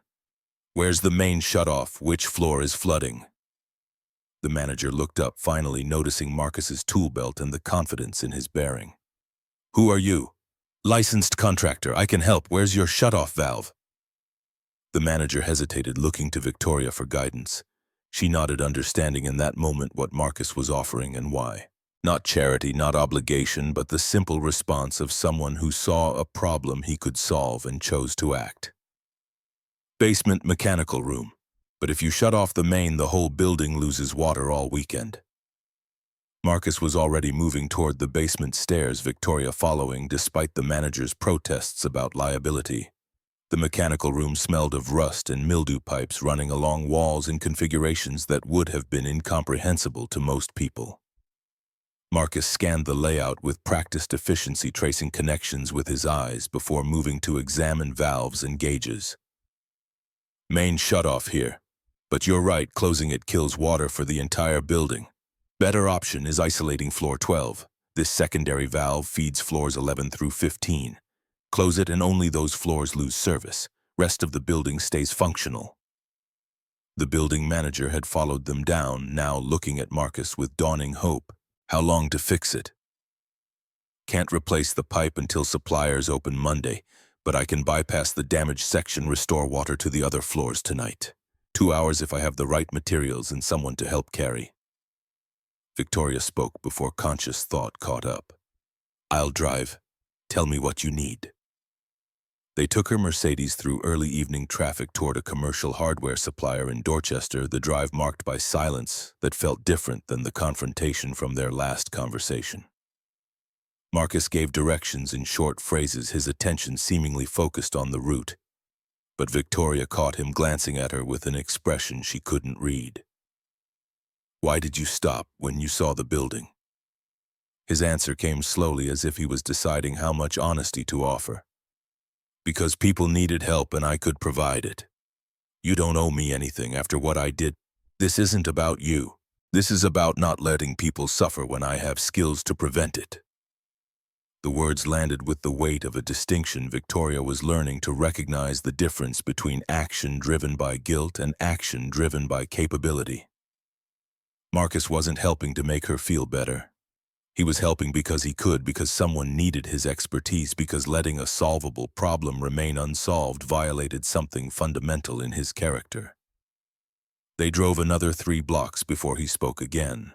Where's the main shutoff? Which floor is flooding? The manager looked up, finally noticing Marcus's tool belt and the confidence in his bearing. Who are you? Licensed contractor. I can help. Where's your shutoff valve? The manager hesitated, looking to Victoria for guidance. She nodded, understanding in that moment what Marcus was offering and why. Not charity, not obligation, but the simple response of someone who saw a problem he could solve and chose to act. Basement mechanical room. But if you shut off the main, the whole building loses water all weekend. Marcus was already moving toward the basement stairs, Victoria following despite the manager's protests about liability. The mechanical room smelled of rust and mildew, pipes running along walls in configurations that would have been incomprehensible to most people. Marcus scanned the layout with practiced efficiency, tracing connections with his eyes before moving to examine valves and gauges. Main shutoff here. But you're right, closing it kills water for the entire building. Better option is isolating floor 12. This secondary valve feeds floors 11 through 15. Close it and only those floors lose service. Rest of the building stays functional. The building manager had followed them down, now looking at Marcus with dawning hope. How long to fix it? Can't replace the pipe until suppliers open Monday, but I can bypass the damaged section, restore water to the other floors tonight. 2 hours if I have the right materials and someone to help carry. Victoria spoke before conscious thought caught up. I'll drive. Tell me what you need. They took her Mercedes through early evening traffic toward a commercial hardware supplier in Dorchester, the drive marked by silence that felt different than the confrontation from their last conversation. Marcus gave directions in short phrases, his attention seemingly focused on the route, but Victoria caught him glancing at her with an expression she couldn't read. Why did you stop when you saw the building? His answer came slowly, as if he was deciding how much honesty to offer. Because people needed help and I could provide it. You don't owe me anything after what I did. This isn't about you. This is about not letting people suffer when I have skills to prevent it. The words landed with the weight of a distinction. Victoria was learning to recognize the difference between action driven by guilt and action driven by capability. Marcus wasn't helping to make her feel better. He was helping because he could, because someone needed his expertise, because letting a solvable problem remain unsolved violated something fundamental in his character. They drove another 3 blocks before he spoke again.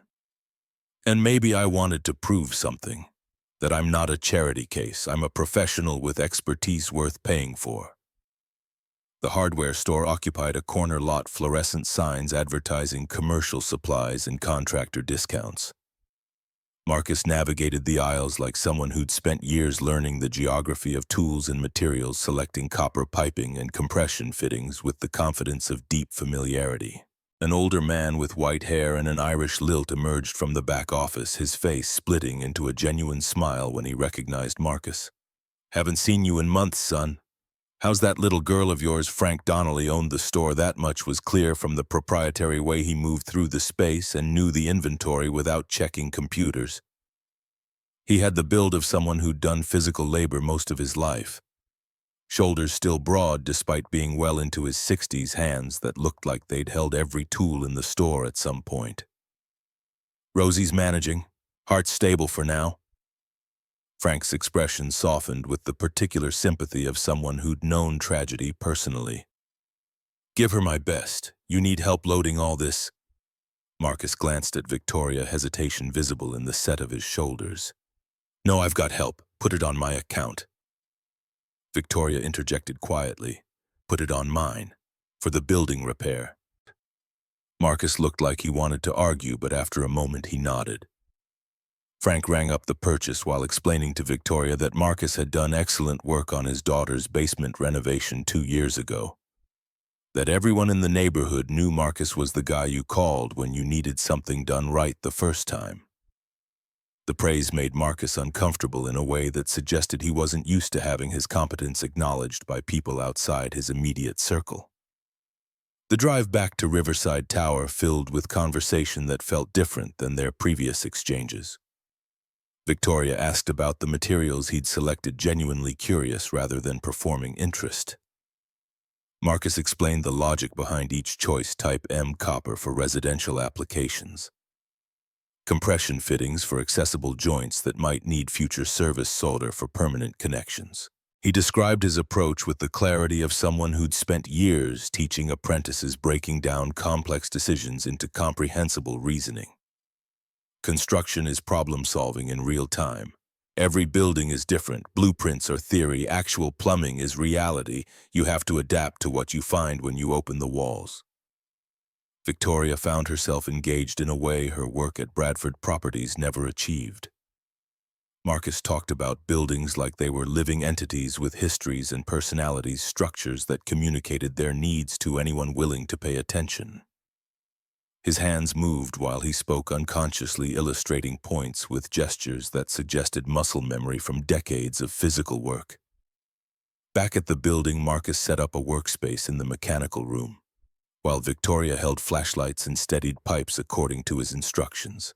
And maybe I wanted to prove something. That I'm not a charity case. I'm a professional with expertise worth paying for. The hardware store occupied a corner lot, fluorescent signs advertising commercial supplies and contractor discounts. Marcus navigated the aisles like someone who'd spent years learning the geography of tools and materials, selecting copper piping and compression fittings with the confidence of deep familiarity. An older man with white hair and an Irish lilt emerged from the back office, his face splitting into a genuine smile when he recognized Marcus. Haven't seen you in months, son. How's that little girl of yours? Frank Donnelly owned the store. That much was clear from the proprietary way he moved through the space and knew the inventory without checking computers. He had the build of someone who'd done physical labor most of his life. Shoulders still broad despite being well into his 60s, hands that looked like they'd held every tool in the store at some point. Rosie's managing. Heart's stable for now. Frank's expression softened with the particular sympathy of someone who'd known tragedy personally. Give her my best. You need help loading all this? Marcus glanced at Victoria, hesitation visible in the set of his shoulders. No, I've got help. Put it on my account. Victoria interjected quietly. Put it on mine. For the building repair. Marcus looked like he wanted to argue, but after a moment he nodded. Frank rang up the purchase while explaining to Victoria that Marcus had done excellent work on his daughter's basement renovation 2 years ago. That everyone in the neighborhood knew Marcus was the guy you called when you needed something done right the first time. The praise made Marcus uncomfortable in a way that suggested he wasn't used to having his competence acknowledged by people outside his immediate circle. The drive back to Riverside Tower filled with conversation that felt different than their previous exchanges. Victoria asked about the materials he'd selected, genuinely curious rather than performing interest. Marcus explained the logic behind each choice: type M copper for residential applications, compression fittings for accessible joints that might need future service, solder for permanent connections. He described his approach with the clarity of someone who'd spent years teaching apprentices, breaking down complex decisions into comprehensible reasoning. Construction is problem-solving in real time. Every building is different. Blueprints are theory. Actual plumbing is reality. You have to adapt to what you find when you open the walls. Victoria found herself engaged in a way her work at Bradford Properties never achieved. Marcus talked about buildings like they were living entities with histories and personalities, structures that communicated their needs to anyone willing to pay attention. His hands moved while he spoke, unconsciously illustrating points with gestures that suggested muscle memory from decades of physical work. Back at the building, Marcus set up a workspace in the mechanical room, while Victoria held flashlights and steadied pipes according to his instructions.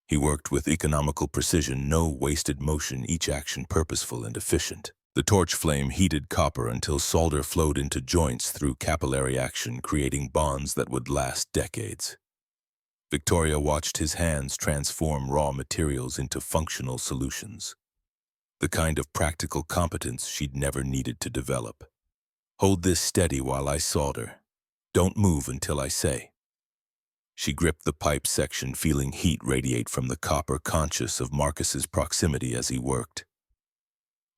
He worked with economical precision, no wasted motion, each action purposeful and efficient. The torch flame heated copper until solder flowed into joints through capillary action, creating bonds that would last decades. Victoria watched his hands transform raw materials into functional solutions, the kind of practical competence she'd never needed to develop. Hold this steady while I solder. Don't move until I say. She gripped the pipe section, feeling heat radiate from the copper, conscious of Marcus's proximity as he worked.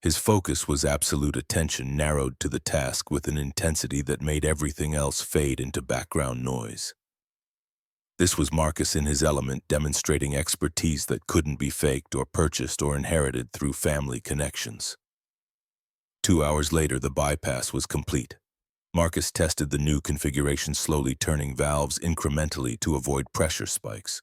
His focus was absolute attention, narrowed to the task with an intensity that made everything else fade into background noise. This was Marcus in his element, demonstrating expertise that couldn't be faked or purchased or inherited through family connections. 2 hours later, the bypass was complete. Marcus tested the new configuration, slowly turning valves incrementally to avoid pressure spikes.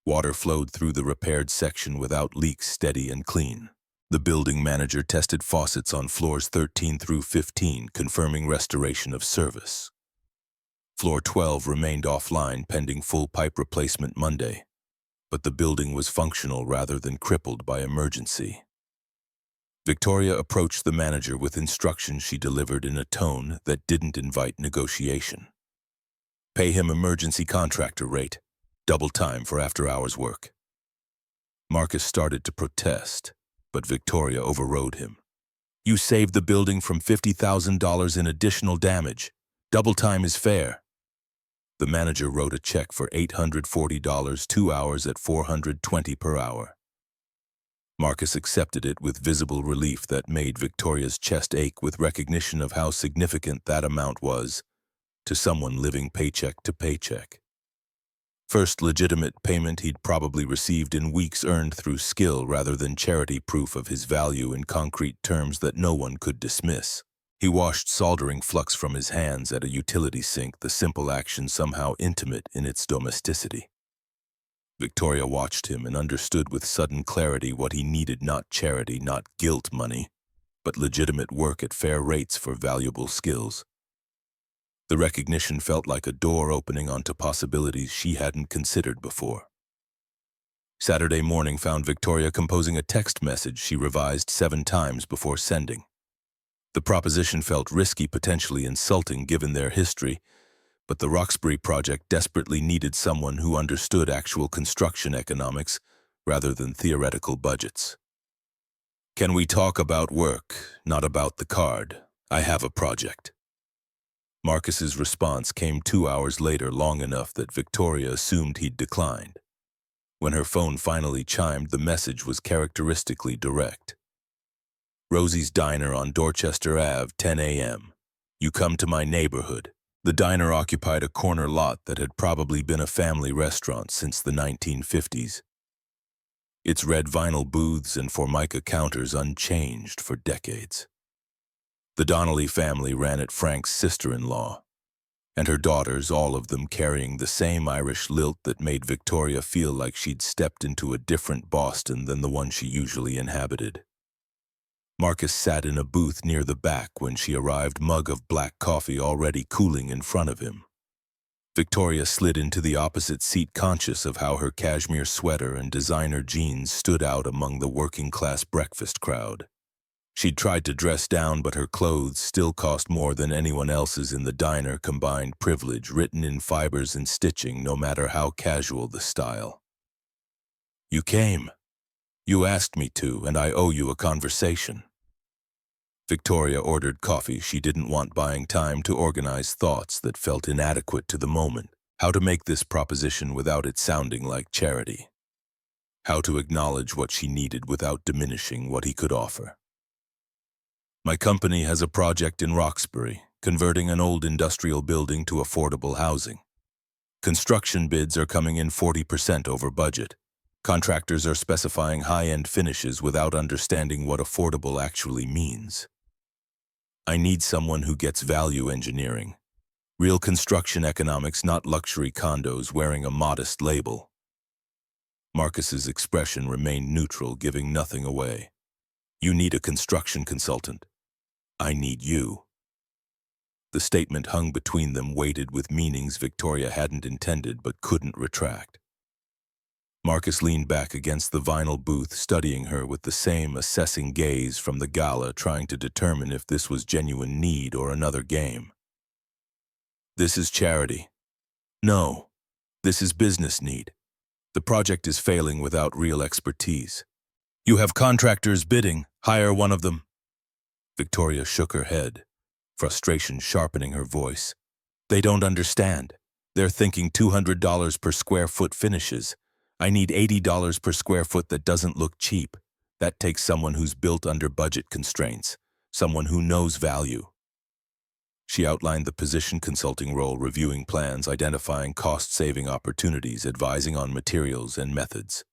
Water flowed through the repaired section without leaks, steady and clean. The building manager tested faucets on floors 13 through 15, confirming restoration of service. Floor 12 remained offline pending full pipe replacement Monday, but the building was functional rather than crippled by emergency. Victoria approached the manager with instructions she delivered in a tone that didn't invite negotiation. Pay him emergency contractor rate, double time for after-hours work. Marcus started to protest, but Victoria overrode him. You saved the building from $50,000 in additional damage. Double time is fair. The manager wrote a check for $840, 2 hours at $420 per hour. Marcus accepted it with visible relief that made Victoria's chest ache with recognition of how significant that amount was to someone living paycheck to paycheck. First legitimate payment he'd probably received in weeks, earned through skill rather than charity, proof of his value in concrete terms that no one could dismiss. He washed soldering flux from his hands at a utility sink, the simple action somehow intimate in its domesticity. Victoria watched him and understood with sudden clarity what he needed: not charity, not guilt money, but legitimate work at fair rates for valuable skills. The recognition felt like a door opening onto possibilities she hadn't considered before. Saturday morning found Victoria composing a text message she revised 7 times before sending. The proposition felt risky, potentially insulting given their history, but the Roxbury project desperately needed someone who understood actual construction economics rather than theoretical budgets. "Can we talk about work, not about the card? I have a project." Marcus's response came 2 hours later, long enough that Victoria assumed he'd declined. When her phone finally chimed, the message was characteristically direct. "Rosie's Diner on Dorchester Ave, 10 a.m. You come to my neighborhood." The diner occupied a corner lot that had probably been a family restaurant since the 1950s. Its red vinyl booths and formica counters unchanged for decades. The Donnelly family ran it, Frank's sister-in-law, and her daughters, all of them carrying the same Irish lilt that made Victoria feel like she'd stepped into a different Boston than the one she usually inhabited. Marcus sat in a booth near the back when she arrived, mug of black coffee already cooling in front of him. Victoria slid into the opposite seat, conscious of how her cashmere sweater and designer jeans stood out among the working-class breakfast crowd. She'd tried to dress down, but her clothes still cost more than anyone else's in the diner, combined privilege written in fibers and stitching, no matter how casual the style. "You came. You asked me to, and I owe you a conversation." Victoria ordered coffee. She didn't want buying time to organize thoughts that felt inadequate to the moment. How to make this proposition without it sounding like charity. How to acknowledge what she needed without diminishing what he could offer. "My company has a project in Roxbury, converting an old industrial building to affordable housing. Construction bids are coming in 40% over budget. Contractors are specifying high-end finishes without understanding what affordable actually means. I need someone who gets value engineering. Real construction economics, not luxury condos wearing a modest label." Marcus's expression remained neutral, giving nothing away. "You need a construction consultant. I need you." The statement hung between them, weighted with meanings Victoria hadn't intended but couldn't retract. Marcus leaned back against the vinyl booth, studying her with the same assessing gaze from the gala, trying to determine if this was genuine need or another game. "This is charity. No, this is business need. The project is failing without real expertise. You have contractors bidding. Hire one of them." Victoria shook her head, frustration sharpening her voice. "They don't understand. They're thinking $200 per square foot finishes. I need $80 per square foot that doesn't look cheap. That takes someone who's built under budget constraints, someone who knows value." She outlined the position: consulting role, reviewing plans, identifying cost-saving opportunities, advising on materials and methods.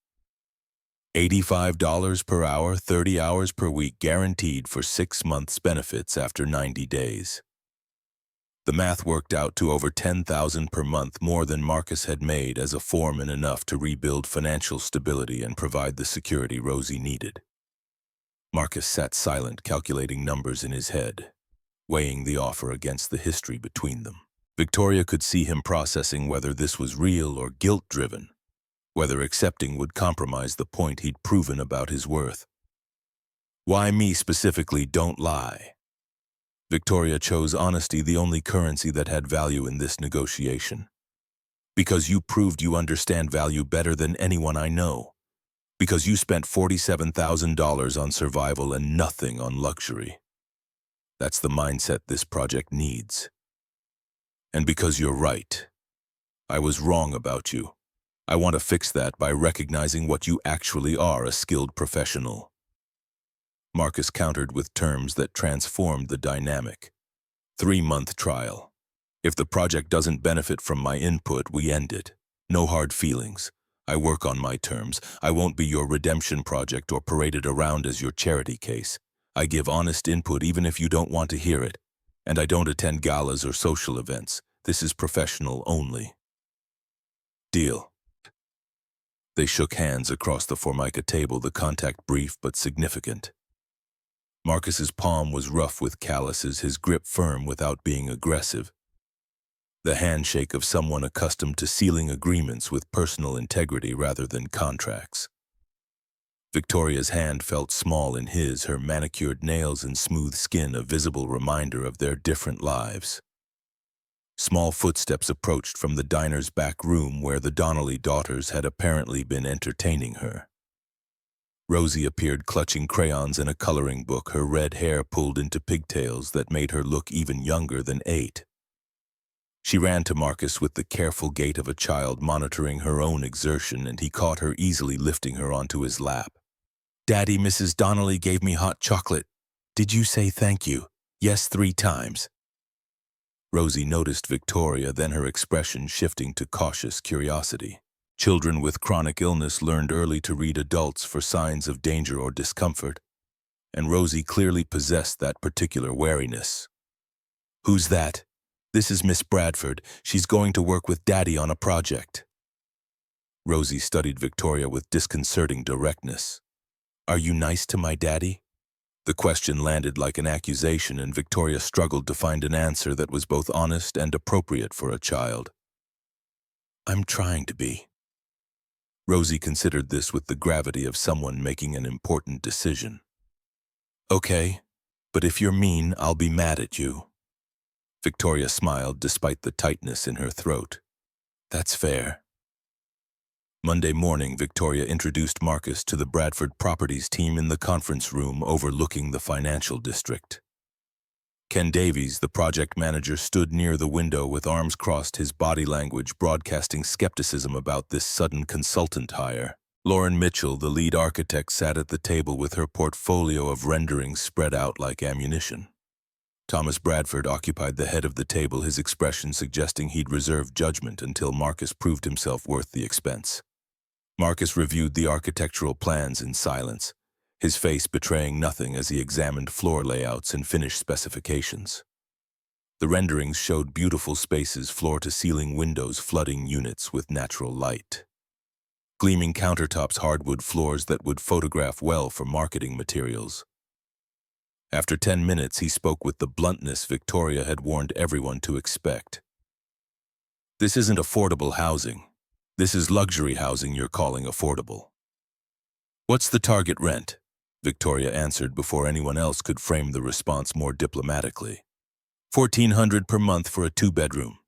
$85 per hour, 30 hours per week, guaranteed for 6 months, benefits after 90 days. The math worked out to over $10,000 per month, more than Marcus had made as a foreman, enough to rebuild financial stability and provide the security Rosie needed. Marcus sat silent, calculating numbers in his head, weighing the offer against the history between them. Victoria could see him processing whether this was real or guilt-driven, whether accepting would compromise the point he'd proven about his worth. "Why me specifically? Don't lie." Victoria chose honesty, the only currency that had value in this negotiation. "Because you proved you understand value better than anyone I know. Because you spent $47,000 on survival and nothing on luxury. That's the mindset this project needs. And because you're right. I was wrong about you. I want to fix that by recognizing what you actually are: a skilled professional." Marcus countered with terms that transformed the dynamic. 3-month trial. If the project doesn't benefit from my input, we end it. No hard feelings. I work on my terms. I won't be your redemption project or paraded around as your charity case. I give honest input even if you don't want to hear it. And I don't attend galas or social events. This is professional only. Deal. They shook hands across the formica table, the contact brief but significant. Marcus's palm was rough with calluses, his grip firm without being aggressive. The handshake of someone accustomed to sealing agreements with personal integrity rather than contracts. Victoria's hand felt small in his, her manicured nails and smooth skin a visible reminder of their different lives. Small footsteps approached from the diner's back room where the Donnelly daughters had apparently been entertaining her. Rosie appeared clutching crayons and a coloring book, her red hair pulled into pigtails that made her look even younger than 8. She ran to Marcus with the careful gait of a child monitoring her own exertion, and he caught her easily lifting her onto his lap. "Daddy, Mrs. Donnelly gave me hot chocolate. Did you say thank you?" "Yes, 3 times. Rosie noticed Victoria, then her expression shifting to cautious curiosity. Children with chronic illness learned early to read adults for signs of danger or discomfort, and Rosie clearly possessed that particular wariness. "Who's that?" "This is Miss Bradford. She's going to work with Daddy on a project." Rosie studied Victoria with disconcerting directness. "Are you nice to my daddy?" The question landed like an accusation, and Victoria struggled to find an answer that was both honest and appropriate for a child. "I'm trying to be." Rosie considered this with the gravity of someone making an important decision. "Okay, but if you're mean, I'll be mad at you." Victoria smiled despite the tightness in her throat. "That's fair." Monday morning, Victoria introduced Marcus to the Bradford Properties team in the conference room overlooking the financial district. Ken Davies, the project manager, stood near the window with arms crossed, his body language broadcasting skepticism about this sudden consultant hire. Lauren Mitchell, the lead architect, sat at the table with her portfolio of renderings spread out like ammunition. Thomas Bradford occupied the head of the table, his expression suggesting he'd reserve judgment until Marcus proved himself worth the expense. Marcus reviewed the architectural plans in silence, his face betraying nothing as he examined floor layouts and finished specifications. The renderings showed beautiful spaces, floor-to-ceiling windows flooding units with natural light. Gleaming countertops, hardwood floors that would photograph well for marketing materials. After 10 minutes, he spoke with the bluntness Victoria had warned everyone to expect. "This isn't affordable housing. This is luxury housing you're calling affordable." "What's the target rent?" Victoria answered before anyone else could frame the response more diplomatically. $1,400 per month for a 2-bedroom.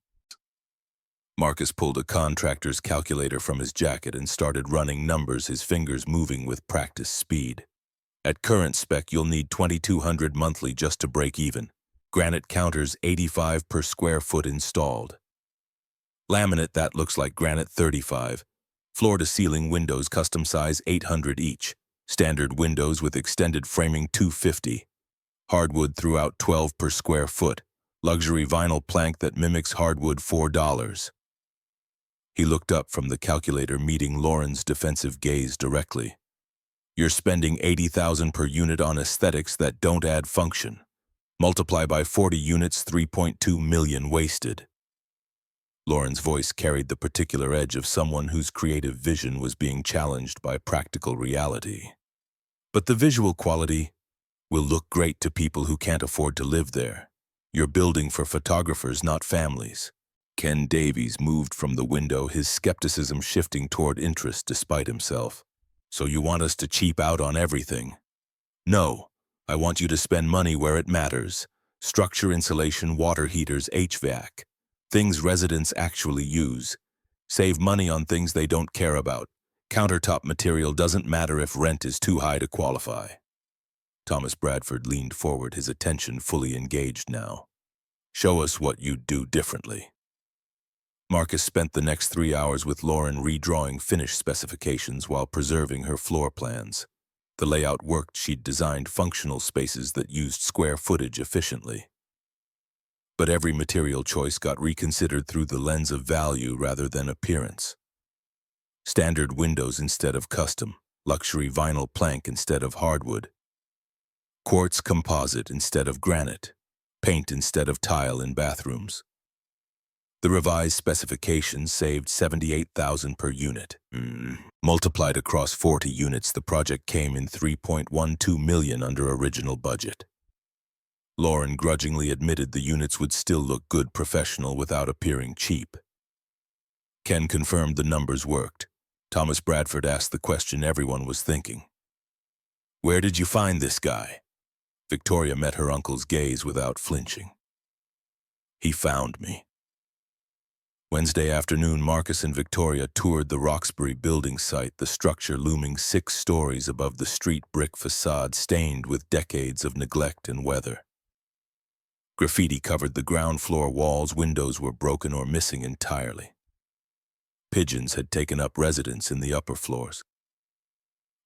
Marcus pulled a contractor's calculator from his jacket and started running numbers, his fingers moving with practiced speed. "At current spec, you'll need $2,200 monthly just to break even. Granite counters, $85 per square foot installed. Laminate, that looks like granite, $35. Floor-to-ceiling windows, custom size, $800 each. Standard windows with extended framing, $250. Hardwood throughout, $12 per square foot. Luxury vinyl plank that mimics hardwood, $4. He looked up from the calculator, meeting Lauren's defensive gaze directly. "You're spending $80,000 per unit on aesthetics that don't add function. Multiply by 40 units, 3.2 million wasted." Lauren's voice carried the particular edge of someone whose creative vision was being challenged by practical reality. "But the visual quality will look great to people who can't afford to live there. You're building for photographers, not families." Ken Davies moved from the window, his skepticism shifting toward interest despite himself. "So you want us to cheap out on everything?" "No, I want you to spend money where it matters. Structure, insulation, water heaters, HVAC. Things residents actually use. Save money on things they don't care about. Countertop material doesn't matter if rent is too high to qualify." Thomas Bradford leaned forward, his attention fully engaged now. "Show us what you'd do differently." Marcus spent the next 3 hours with Lauren redrawing finished specifications while preserving her floor plans. The layout worked. She'd designed functional spaces that used square footage efficiently. But every material choice got reconsidered through the lens of value rather than appearance. Standard windows instead of custom, luxury vinyl plank instead of hardwood, quartz composite instead of granite, paint instead of tile in bathrooms. The revised specifications saved $78,000 per unit. Multiplied across 40 units, the project came in $3.12 million under original budget. Lauren grudgingly admitted the units would still look good, professional, without appearing cheap. Ken confirmed the numbers worked. Thomas Bradford asked the question everyone was thinking. Where did you find this guy? Victoria met her uncle's gaze without flinching. He found me. Wednesday afternoon, Marcus and Victoria toured the Roxbury building site, the structure looming 6 stories above the street brick facade stained with decades of neglect and weather. Graffiti covered the ground floor walls, windows were broken or missing entirely. Pigeons had taken up residence in the upper floors.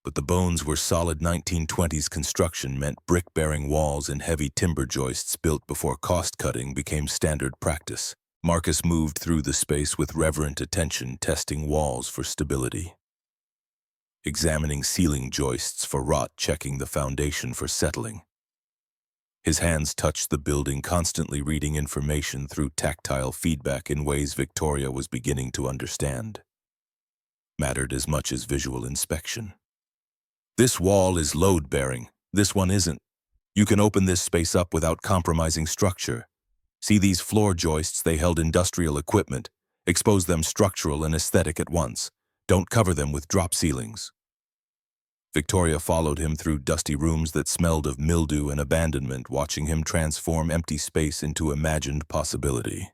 But the bones were solid 1920s construction, meant brick-bearing walls and heavy timber joists built before cost-cutting became standard practice. Marcus moved through the space with reverent attention, testing walls for stability, examining ceiling joists for rot, checking the foundation for settling. His hands touched the building, constantly reading information through tactile feedback in ways Victoria was beginning to understand. Mattered as much as visual inspection. This wall is load-bearing, this one isn't. You can open this space up without compromising structure. See these floor joists? They held industrial equipment. Expose them structural and aesthetic at once. Don't cover them with drop ceilings. Victoria followed him through dusty rooms that smelled of mildew and abandonment, watching him transform empty space into imagined possibility.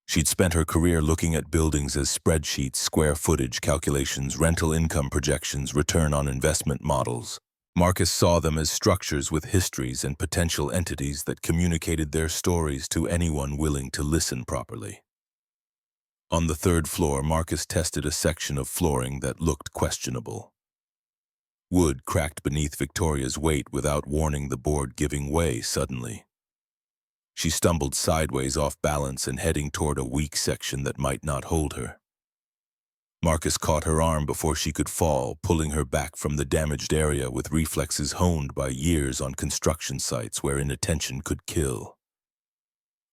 She'd spent her career looking at buildings as spreadsheets, square footage calculations, rental income projections, return on investment models. Marcus saw them as structures with histories and potential entities that communicated their stories to anyone willing to listen properly. On the 3rd floor, Marcus tested a section of flooring that looked questionable. Wood cracked beneath Victoria's weight without warning, the board giving way suddenly. She stumbled sideways, off balance and heading toward a weak section that might not hold her. Marcus caught her arm before she could fall, pulling her back from the damaged area with reflexes honed by years on construction sites where inattention could kill.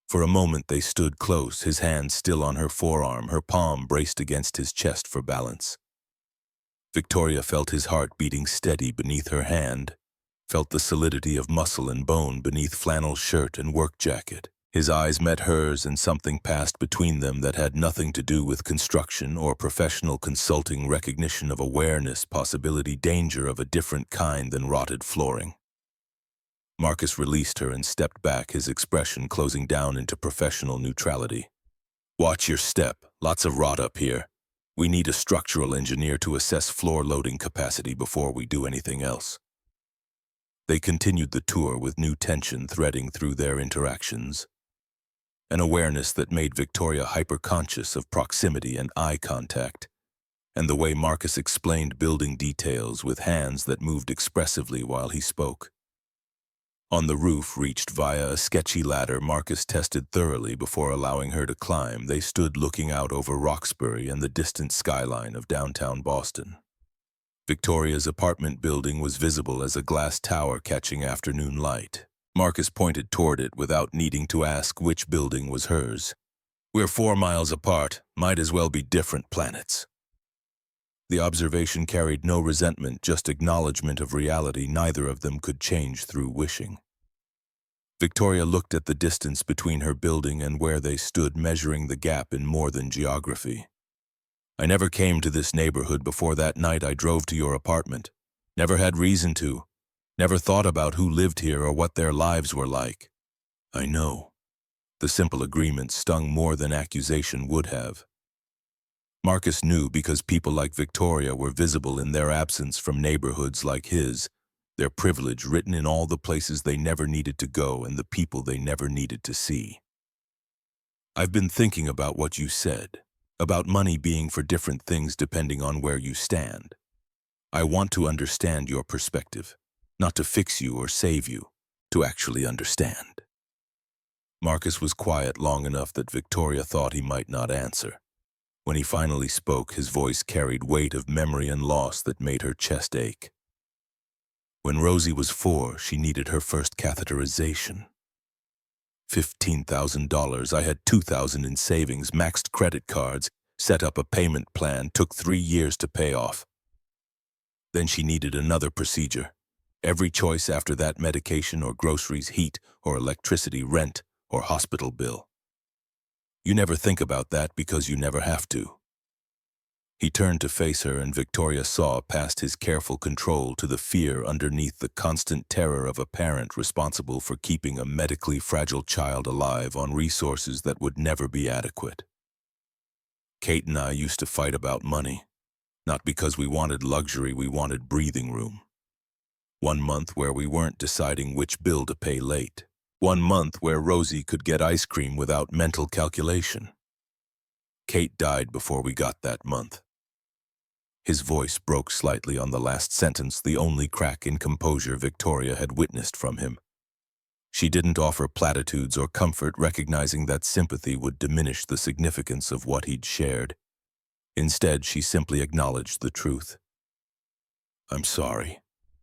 For a moment they stood close, his hand still on her forearm, her palm braced against his chest for balance. Victoria felt his heart beating steady beneath her hand, felt the solidity of muscle and bone beneath flannel shirt and work jacket. His eyes met hers, and something passed between them that had nothing to do with construction or professional consulting. Recognition of awareness, possibility, danger of a different kind than rotted flooring. Marcus released her and stepped back, his expression closing down into professional neutrality. Watch your step, lots of rot up here. We need a structural engineer to assess floor loading capacity before we do anything else. They continued the tour with new tension threading through their interactions. An awareness that made Victoria hyper-conscious of proximity and eye contact, and the way Marcus explained building details with hands that moved expressively while he spoke. On the roof, reached via a sketchy ladder Marcus tested thoroughly before allowing her to climb, they stood looking out over Roxbury and the distant skyline of downtown Boston. Victoria's apartment building was visible as a glass tower catching afternoon light. Marcus pointed toward it without needing to ask which building was hers. We're 4 miles apart, might as well be different planets. The observation carried no resentment, just acknowledgement of reality neither of them could change through wishing. Victoria looked at the distance between her building and where they stood, measuring the gap in more than geography. I never came to this neighborhood before that night I drove to your apartment. Never had reason to. Never thought about who lived here or what their lives were like. I know. The simple agreement stung more than accusation would have. Marcus knew because people like Victoria were visible in their absence from neighborhoods like his, their privilege written in all the places they never needed to go and the people they never needed to see. I've been thinking about what you said, about money being for different things depending on where you stand. I want to understand your perspective, not to fix you or save you, to actually understand. Marcus was quiet long enough that Victoria thought he might not answer. When he finally spoke, his voice carried weight of memory and loss that made her chest ache. When Rosie was 4, she needed her first catheterization. $15,000, I had $2,000 in savings, maxed credit cards, set up a payment plan, took 3 years to pay off. Then she needed another procedure. Every choice after that: medication or groceries, heat or electricity, rent or hospital bill. You never think about that because you never have to. He turned to face her, and Victoria saw past his careful control to the fear underneath the constant terror of a parent responsible for keeping a medically fragile child alive on resources that would never be adequate. Kate and I used to fight about money, not because we wanted luxury, we wanted breathing room. One month where we weren't deciding which bill to pay late. One month where Rosie could get ice cream without mental calculation. Kate died before we got that month. His voice broke slightly on the last sentence, the only crack in composure Victoria had witnessed from him. She didn't offer platitudes or comfort, recognizing that sympathy would diminish the significance of what he'd shared. Instead, she simply acknowledged the truth. "I'm sorry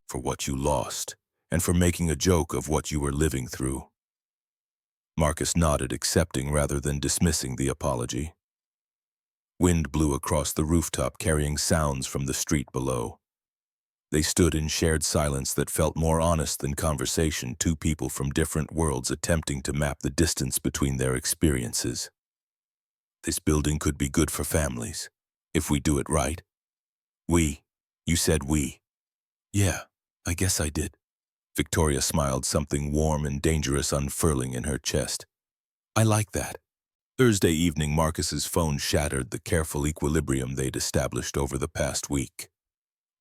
for what you lost, and for making a joke of what you were living through." Marcus nodded, accepting rather than dismissing the apology. Wind blew across the rooftop, carrying sounds from the street below. They stood in shared silence that felt more honest than conversation, two people from different worlds attempting to map the distance between their experiences. "This building could be good for families, if we do it right." "We? You said we." "Yeah, I guess I did." Victoria smiled, something warm and dangerous unfurling in her chest. "I like that." Thursday evening, Marcus's phone shattered the careful equilibrium they'd established over the past week.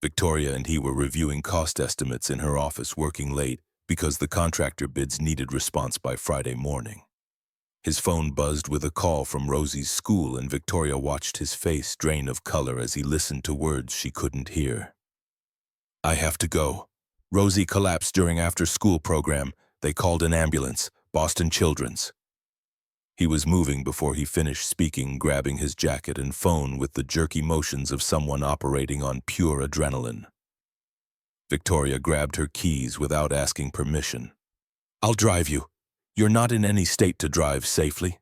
Victoria and he were reviewing cost estimates in her office, working late because the contractor bids needed response by Friday morning. His phone buzzed with a call from Rosie's school, and Victoria watched his face drain of color as he listened to words she couldn't hear. "I have to go. Rosie collapsed during after-school program. They called an ambulance. Boston Children's." He was moving before he finished speaking, grabbing his jacket and phone with the jerky motions of someone operating on pure adrenaline. Victoria grabbed her keys without asking permission. "I'll drive you. You're not in any state to drive safely."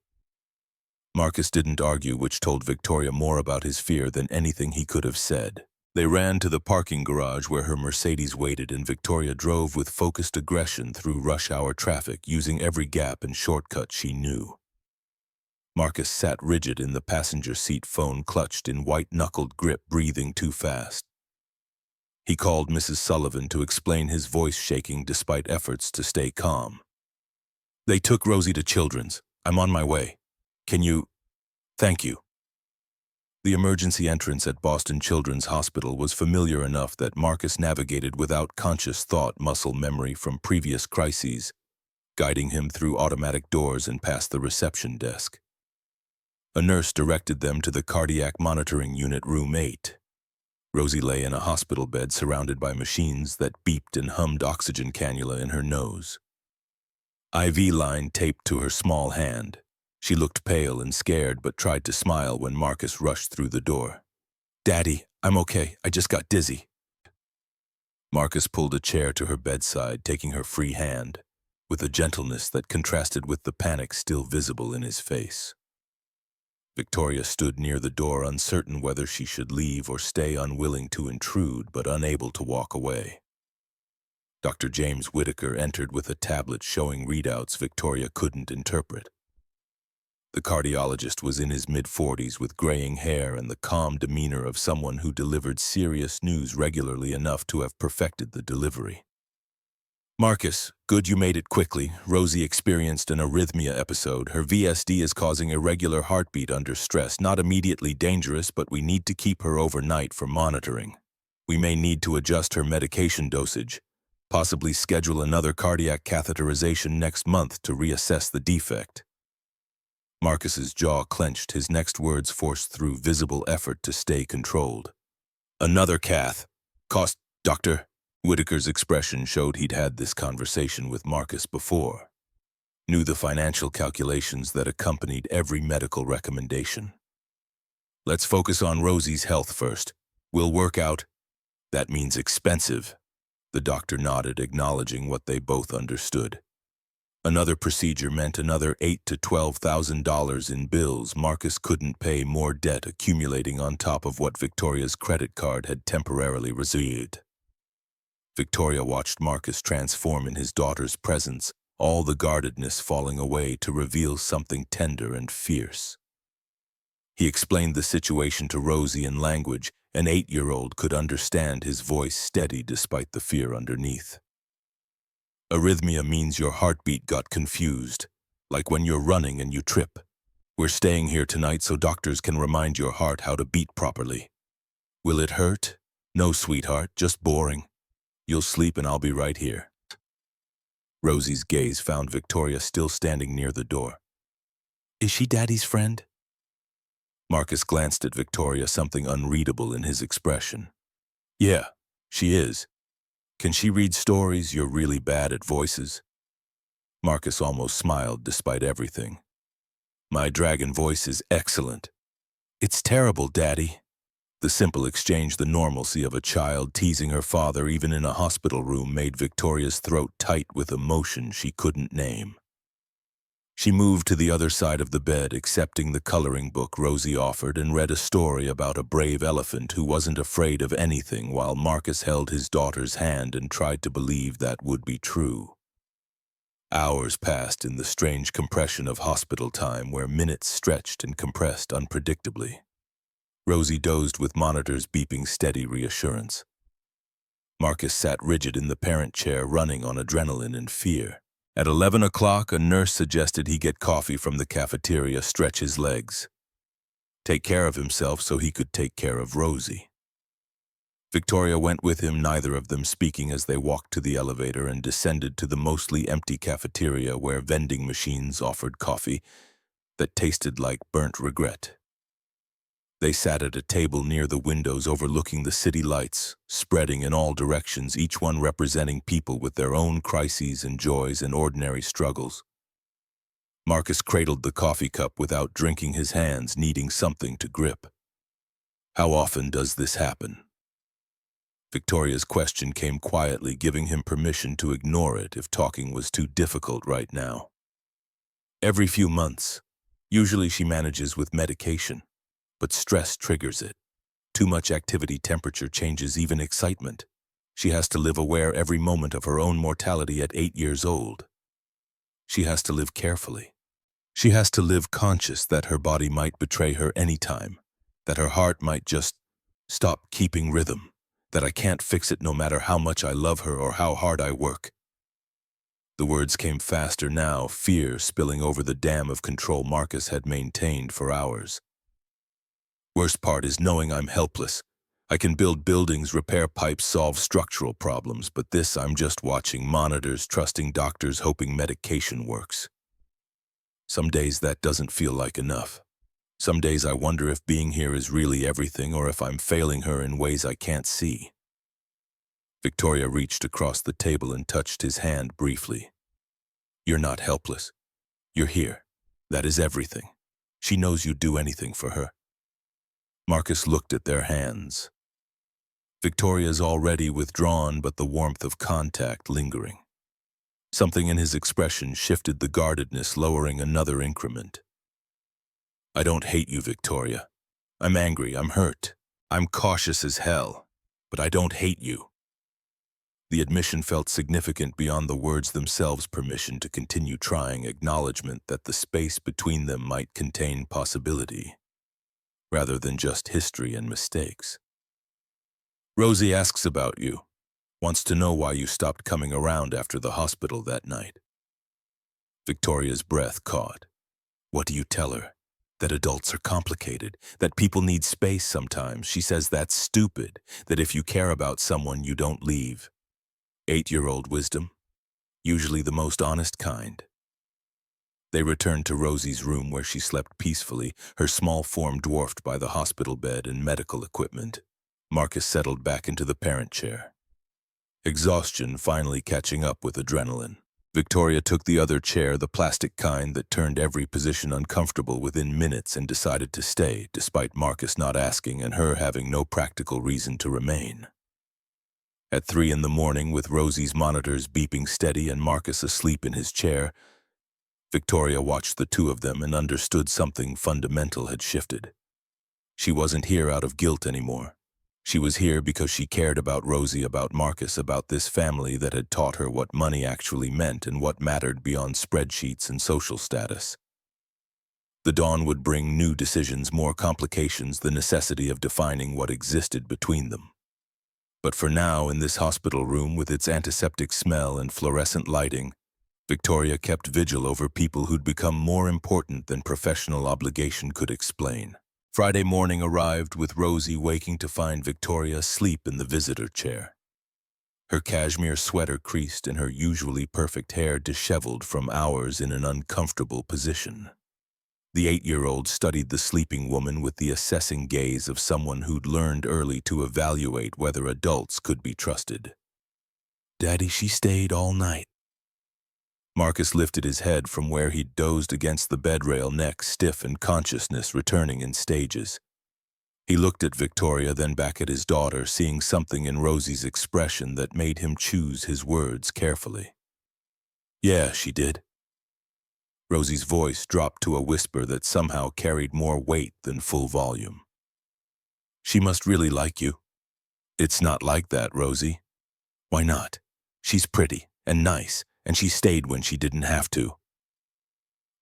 Marcus didn't argue, which told Victoria more about his fear than anything he could have said. They ran to the parking garage where her Mercedes waited, and Victoria drove with focused aggression through rush-hour traffic, using every gap and shortcut she knew. Marcus sat rigid in the passenger seat, phone clutched in white-knuckled grip, breathing too fast. He called Mrs. Sullivan to explain, his voice shaking despite efforts to stay calm. "They took Rosie to Children's. I'm on my way. Can you? Thank you." The emergency entrance at Boston Children's Hospital was familiar enough that Marcus navigated without conscious thought, muscle memory from previous crises, guiding him through automatic doors and past the reception desk. A nurse directed them to the cardiac monitoring unit, room 8. Rosie lay in a hospital bed surrounded by machines that beeped and hummed, oxygen cannula in her nose. IV line taped to her small hand. She looked pale and scared, but tried to smile when Marcus rushed through the door. "Daddy, I'm okay. I just got dizzy." Marcus pulled a chair to her bedside, taking her free hand, with a gentleness that contrasted with the panic still visible in his face. Victoria stood near the door, uncertain whether she should leave or stay, unwilling to intrude but unable to walk away. Dr. James Whitaker entered with a tablet showing readouts Victoria couldn't interpret. The cardiologist was in his mid-40s with graying hair and the calm demeanor of someone who delivered serious news regularly enough to have perfected the delivery. "Marcus, good you made it quickly. Rosie experienced an arrhythmia episode. Her VSD is causing irregular heartbeat under stress. Not immediately dangerous, but we need to keep her overnight for monitoring. We may need to adjust her medication dosage, possibly schedule another cardiac catheterization next month to reassess the defect." Marcus's jaw clenched, his next words forced through visible effort to stay controlled. "Another cath. Cost, doctor?" Whitaker's expression showed he'd had this conversation with Marcus before, knew the financial calculations that accompanied every medical recommendation. "Let's focus on Rosie's health first. We'll work out." "That means expensive." The doctor nodded, acknowledging what they both understood. Another procedure meant another $8,000 to $12,000 in bills. Marcus couldn't pay, more debt accumulating on top of what Victoria's credit card had temporarily received. Victoria watched Marcus transform in his daughter's presence, all the guardedness falling away to reveal something tender and fierce. He explained the situation to Rosie in language an 8-year-old could understand, his voice steady despite the fear underneath. Arrhythmia means your heartbeat got confused, like when you're running and you trip. We're staying here tonight so doctors can remind your heart how to beat properly. Will it hurt? No, sweetheart, just boring. You'll sleep and I'll be right here. Rosie's gaze found Victoria still standing near the door. Is she Daddy's friend? Marcus glanced at Victoria, something unreadable in his expression. Yeah, she is. Can she read stories? You're really bad at voices. Marcus almost smiled despite everything. My dragon voice is excellent. It's terrible, Daddy. The simple exchange, the normalcy of a child teasing her father even in a hospital room, made Victoria's throat tight with emotion she couldn't name. She moved to the other side of the bed, accepting the coloring book Rosie offered, and read a story about a brave elephant who wasn't afraid of anything, while Marcus held his daughter's hand and tried to believe that would be true. Hours passed in the strange compression of hospital time, where minutes stretched and compressed unpredictably. Rosie dozed with monitors beeping steady reassurance. Marcus sat rigid in the parent chair, running on adrenaline and fear. At 11 o'clock, a nurse suggested he get coffee from the cafeteria, stretch his legs, take care of himself so he could take care of Rosie. Victoria went with him, neither of them speaking, as they walked to the elevator and descended to the mostly empty cafeteria, where vending machines offered coffee that tasted like burnt regret. They sat at a table near the windows overlooking the city lights, spreading in all directions, each one representing people with their own crises and joys and ordinary struggles. Marcus cradled the coffee cup without drinking, his hands needing something to grip. How often does this happen? Victoria's question came quietly, giving him permission to ignore it if talking was too difficult right now. Every few months. Usually she manages with medication. But stress triggers it. Too much activity, temperature changes, even excitement. She has to live aware every moment of her own mortality at 8 years old. She has to live carefully. She has to live conscious that her body might betray her anytime, that her heart might just stop keeping rhythm, that I can't fix it no matter how much I love her or how hard I work. The words came faster now, fear spilling over the dam of control Marcus had maintained for hours. Worst part is knowing I'm helpless. I can build buildings, repair pipes, solve structural problems, but this, I'm just watching monitors, trusting doctors, hoping medication works. Some days that doesn't feel like enough. Some days I wonder if being here is really everything, or if I'm failing her in ways I can't see. Victoria reached across the table and touched his hand briefly. You're not helpless. You're here. That is everything. She knows you'd do anything for her. Marcus looked at their hands. Victoria's already withdrawn, but the warmth of contact lingering. Something in his expression shifted the guardedness, lowering another increment. I don't hate you, Victoria. I'm angry, I'm hurt. I'm cautious as hell, but I don't hate you. The admission felt significant beyond the words themselves, permission to continue trying, acknowledgement that the space between them might contain possibility, rather than just history and mistakes. Rosie asks about you, wants to know why you stopped coming around after the hospital that night. Victoria's breath caught. What do you tell her? That adults are complicated, that people need space sometimes. She says that's stupid, that if you care about someone, you don't leave. 8-year-old wisdom, usually the most honest kind. They returned to Rosie's room, where she slept peacefully, her small form dwarfed by the hospital bed and medical equipment. Marcus settled back into the parent chair, exhaustion finally catching up with adrenaline. Victoria took the other chair, the plastic kind that turned every position uncomfortable within minutes, and decided to stay, despite Marcus not asking and her having no practical reason to remain. At 3 in the morning, with Rosie's monitors beeping steady and Marcus asleep in his chair, Victoria watched the two of them and understood something fundamental had shifted. She wasn't here out of guilt anymore. She was here because she cared about Rosie, about Marcus, about this family that had taught her what money actually meant and what mattered beyond spreadsheets and social status. The dawn would bring new decisions, more complications, the necessity of defining what existed between them. But for now, in this hospital room with its antiseptic smell and fluorescent lighting, Victoria kept vigil over people who'd become more important than professional obligation could explain. Friday morning arrived with Rosie waking to find Victoria asleep in the visitor chair. Her cashmere sweater creased and her usually perfect hair disheveled from hours in an uncomfortable position. The 8-year-old studied the sleeping woman with the assessing gaze of someone who'd learned early to evaluate whether adults could be trusted. "Daddy, she stayed all night." Marcus lifted his head from where he'd dozed against the bed rail, neck stiff and consciousness returning in stages. He looked at Victoria, then back at his daughter, seeing something in Rosie's expression that made him choose his words carefully. "Yeah, she did." Rosie's voice dropped to a whisper that somehow carried more weight than full volume. "She must really like you." "It's not like that, Rosie." "Why not? She's pretty and nice, and she stayed when she didn't have to."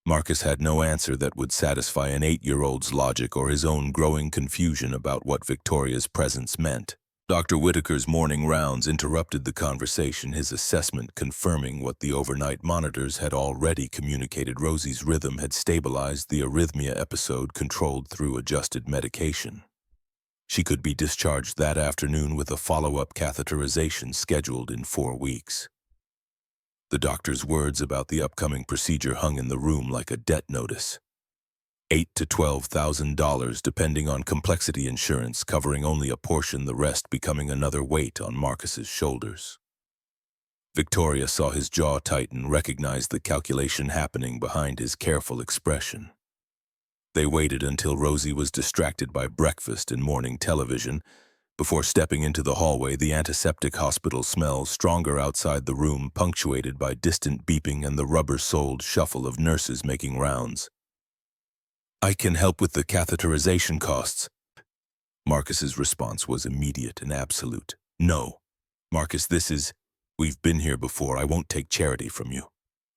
Marcus had no answer that would satisfy an 8-year-old's logic or his own growing confusion about what Victoria's presence meant. Dr. Whitaker's morning rounds interrupted the conversation, his assessment confirming what the overnight monitors had already communicated. Rosie's rhythm had stabilized, the arrhythmia episode controlled through adjusted medication. She could be discharged that afternoon with a follow-up catheterization scheduled in 4 weeks. The doctor's words about the upcoming procedure hung in the room like a debt notice. $8,000 to $12,000 depending on complexity, insurance covering only a portion, the rest becoming another weight on Marcus's shoulders. Victoria saw his jaw tighten, recognized the calculation happening behind his careful expression. They waited until Rosie was distracted by breakfast and morning television before stepping into the hallway, the antiseptic hospital smell stronger outside the room, punctuated by distant beeping and the rubber-soled shuffle of nurses making rounds. "I can help with the catheterization costs." Marcus's response was immediate and absolute. "No. Marcus, we've been here before. I won't take charity from you.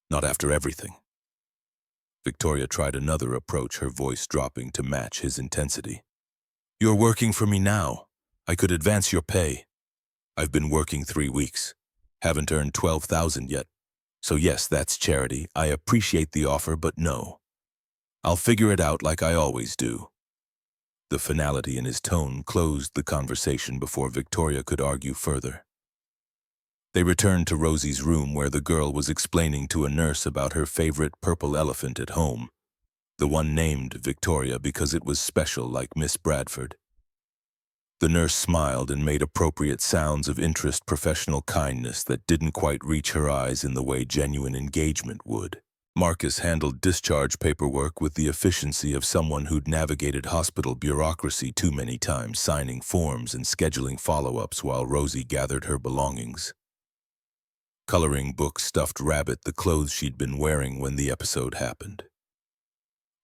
Not after everything." Victoria tried another approach, her voice dropping to match his intensity. "You're working for me now. I could advance your pay. I've been working 3 weeks. Haven't earned $12,000 yet. So yes, that's charity. I appreciate the offer, but no. I'll figure it out like I always do." The finality in his tone closed the conversation before Victoria could argue further. They returned to Rosie's room where the girl was explaining to a nurse about her favorite purple elephant at home, the one named Victoria because it was special like Miss Bradford. The nurse smiled and made appropriate sounds of interest, professional kindness that didn't quite reach her eyes in the way genuine engagement would. Marcus handled discharge paperwork with the efficiency of someone who'd navigated hospital bureaucracy too many times, signing forms and scheduling follow-ups while Rosie gathered her belongings. Coloring book, stuffed rabbit, the clothes she'd been wearing when the episode happened.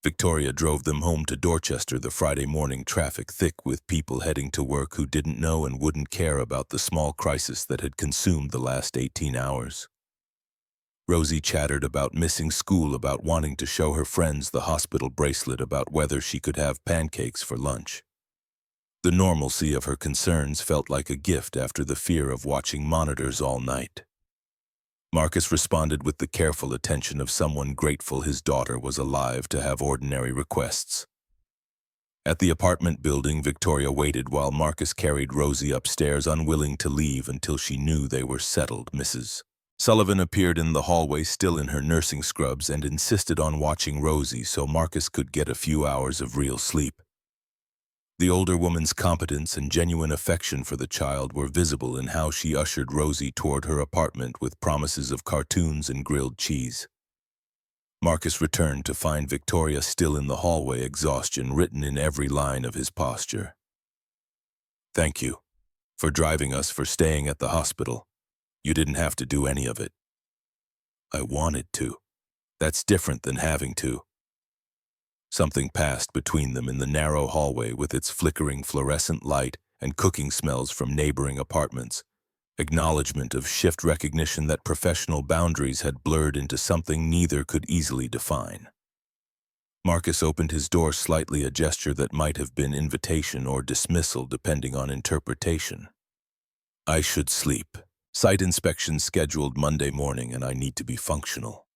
Victoria drove them home to Dorchester, the Friday morning traffic thick with people heading to work who didn't know and wouldn't care about the small crisis that had consumed the last 18 hours. Rosie chattered about missing school, about wanting to show her friends the hospital bracelet, about whether she could have pancakes for lunch. The normalcy of her concerns felt like a gift after the fear of watching monitors all night. Marcus responded with the careful attention of someone grateful his daughter was alive to have ordinary requests. At the apartment building, Victoria waited while Marcus carried Rosie upstairs, unwilling to leave until she knew they were settled. Mrs. Sullivan appeared in the hallway, still in her nursing scrubs, and insisted on watching Rosie so Marcus could get a few hours of real sleep. The older woman's competence and genuine affection for the child were visible in how she ushered Rosie toward her apartment with promises of cartoons and grilled cheese. Marcus returned to find Victoria still in the hallway, exhaustion written in every line of his posture. "Thank you for driving us, for staying at the hospital. You didn't have to do any of it." "I wanted to. That's different than having to." Something passed between them in the narrow hallway with its flickering fluorescent light and cooking smells from neighboring apartments. Acknowledgement of shift, recognition that professional boundaries had blurred into something neither could easily define. Marcus opened his door slightly, a gesture that might have been invitation or dismissal depending on interpretation. I should sleep. Site inspection scheduled Monday morning and I need to be functional.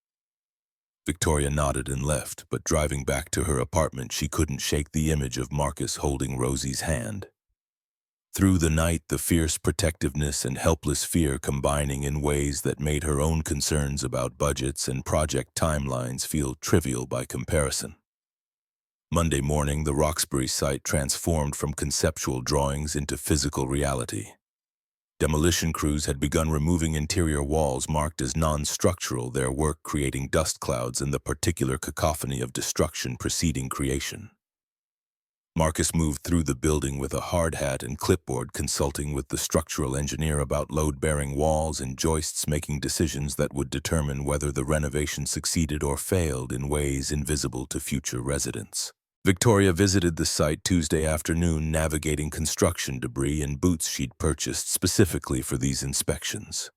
Victoria nodded and left, but driving back to her apartment, she couldn't shake the image of Marcus holding Rosie's hand. Through the night, the fierce protectiveness and helpless fear combining in ways that made her own concerns about budgets and project timelines feel trivial by comparison. Monday morning, the Roxbury site transformed from conceptual drawings into physical reality. Demolition crews had begun removing interior walls marked as non-structural, their work creating dust clouds and the particular cacophony of destruction preceding creation. Marcus moved through the building with a hard hat and clipboard, consulting with the structural engineer about load-bearing walls and joists, making decisions that would determine whether the renovation succeeded or failed in ways invisible to future residents. Victoria visited the site Tuesday afternoon, navigating construction debris in boots she'd purchased specifically for these inspections.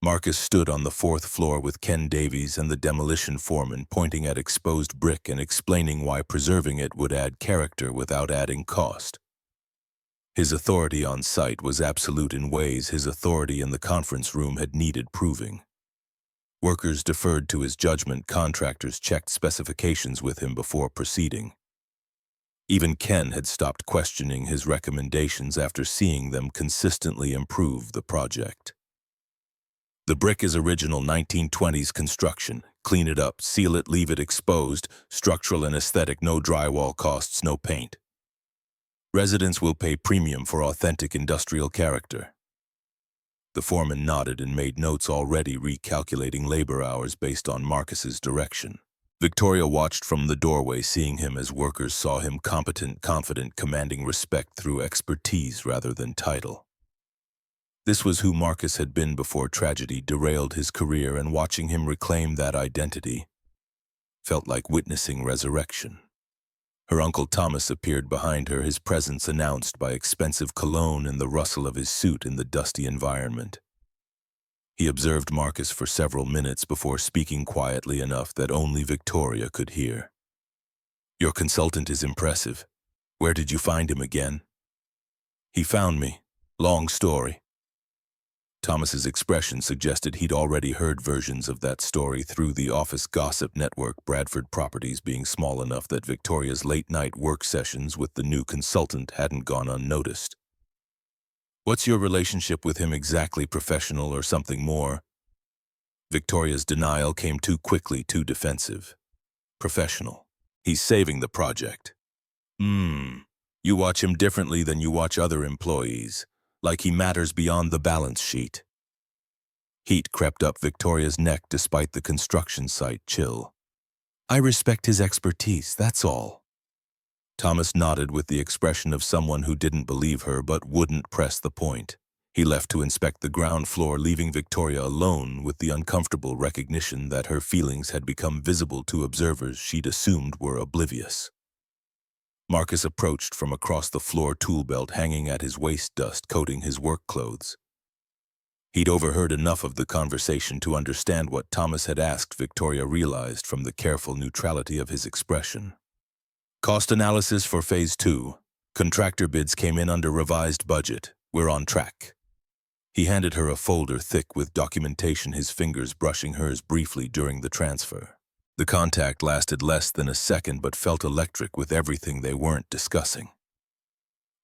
Marcus stood on the fourth floor with Ken Davies and the demolition foreman, pointing at exposed brick and explaining why preserving it would add character without adding cost. His authority on site was absolute in ways his authority in the conference room had needed proving. Workers deferred to his judgment, contractors checked specifications with him before proceeding. Even Ken had stopped questioning his recommendations after seeing them consistently improve the project. The brick is original 1920s construction. Clean it up, seal it, leave it exposed. Structural and aesthetic, no drywall costs, no paint. Residents will pay premium for authentic industrial character. The foreman nodded and made notes, already recalculating labor hours based on Marcus's direction. Victoria watched from the doorway, seeing him as workers saw him: competent, confident, commanding respect through expertise rather than title. This was who Marcus had been before tragedy derailed his career, and watching him reclaim that identity felt like witnessing resurrection. Her Uncle Thomas appeared behind her, his presence announced by expensive cologne and the rustle of his suit in the dusty environment. He observed Marcus for several minutes before speaking quietly enough that only Victoria could hear. "Your consultant is impressive. Where did you find him again?" "He found me. Long story." Thomas's expression suggested he'd already heard versions of that story through the office gossip network, Bradford Properties being small enough that Victoria's late-night work sessions with the new consultant hadn't gone unnoticed. "What's your relationship with him exactly? Professional or something more?" Victoria's denial came too quickly, too defensive. "Professional. He's saving the project." You watch him differently than you watch other employees. Like he matters beyond the balance sheet." Heat crept up Victoria's neck despite the construction site chill. "I respect his expertise, that's all." Thomas nodded with the expression of someone who didn't believe her but wouldn't press the point. He left to inspect the ground floor, leaving Victoria alone with the uncomfortable recognition that her feelings had become visible to observers she'd assumed were oblivious. Marcus approached from across the floor, tool belt hanging at his waist, dust coating his work clothes. He'd overheard enough of the conversation to understand what Thomas had asked, Victoria realized from the careful neutrality of his expression. "Cost analysis for Phase 2. Contractor bids came in under revised budget. We're on track." He handed her a folder thick with documentation, his fingers brushing hers briefly during the transfer. The contact lasted less than a second but felt electric with everything they weren't discussing.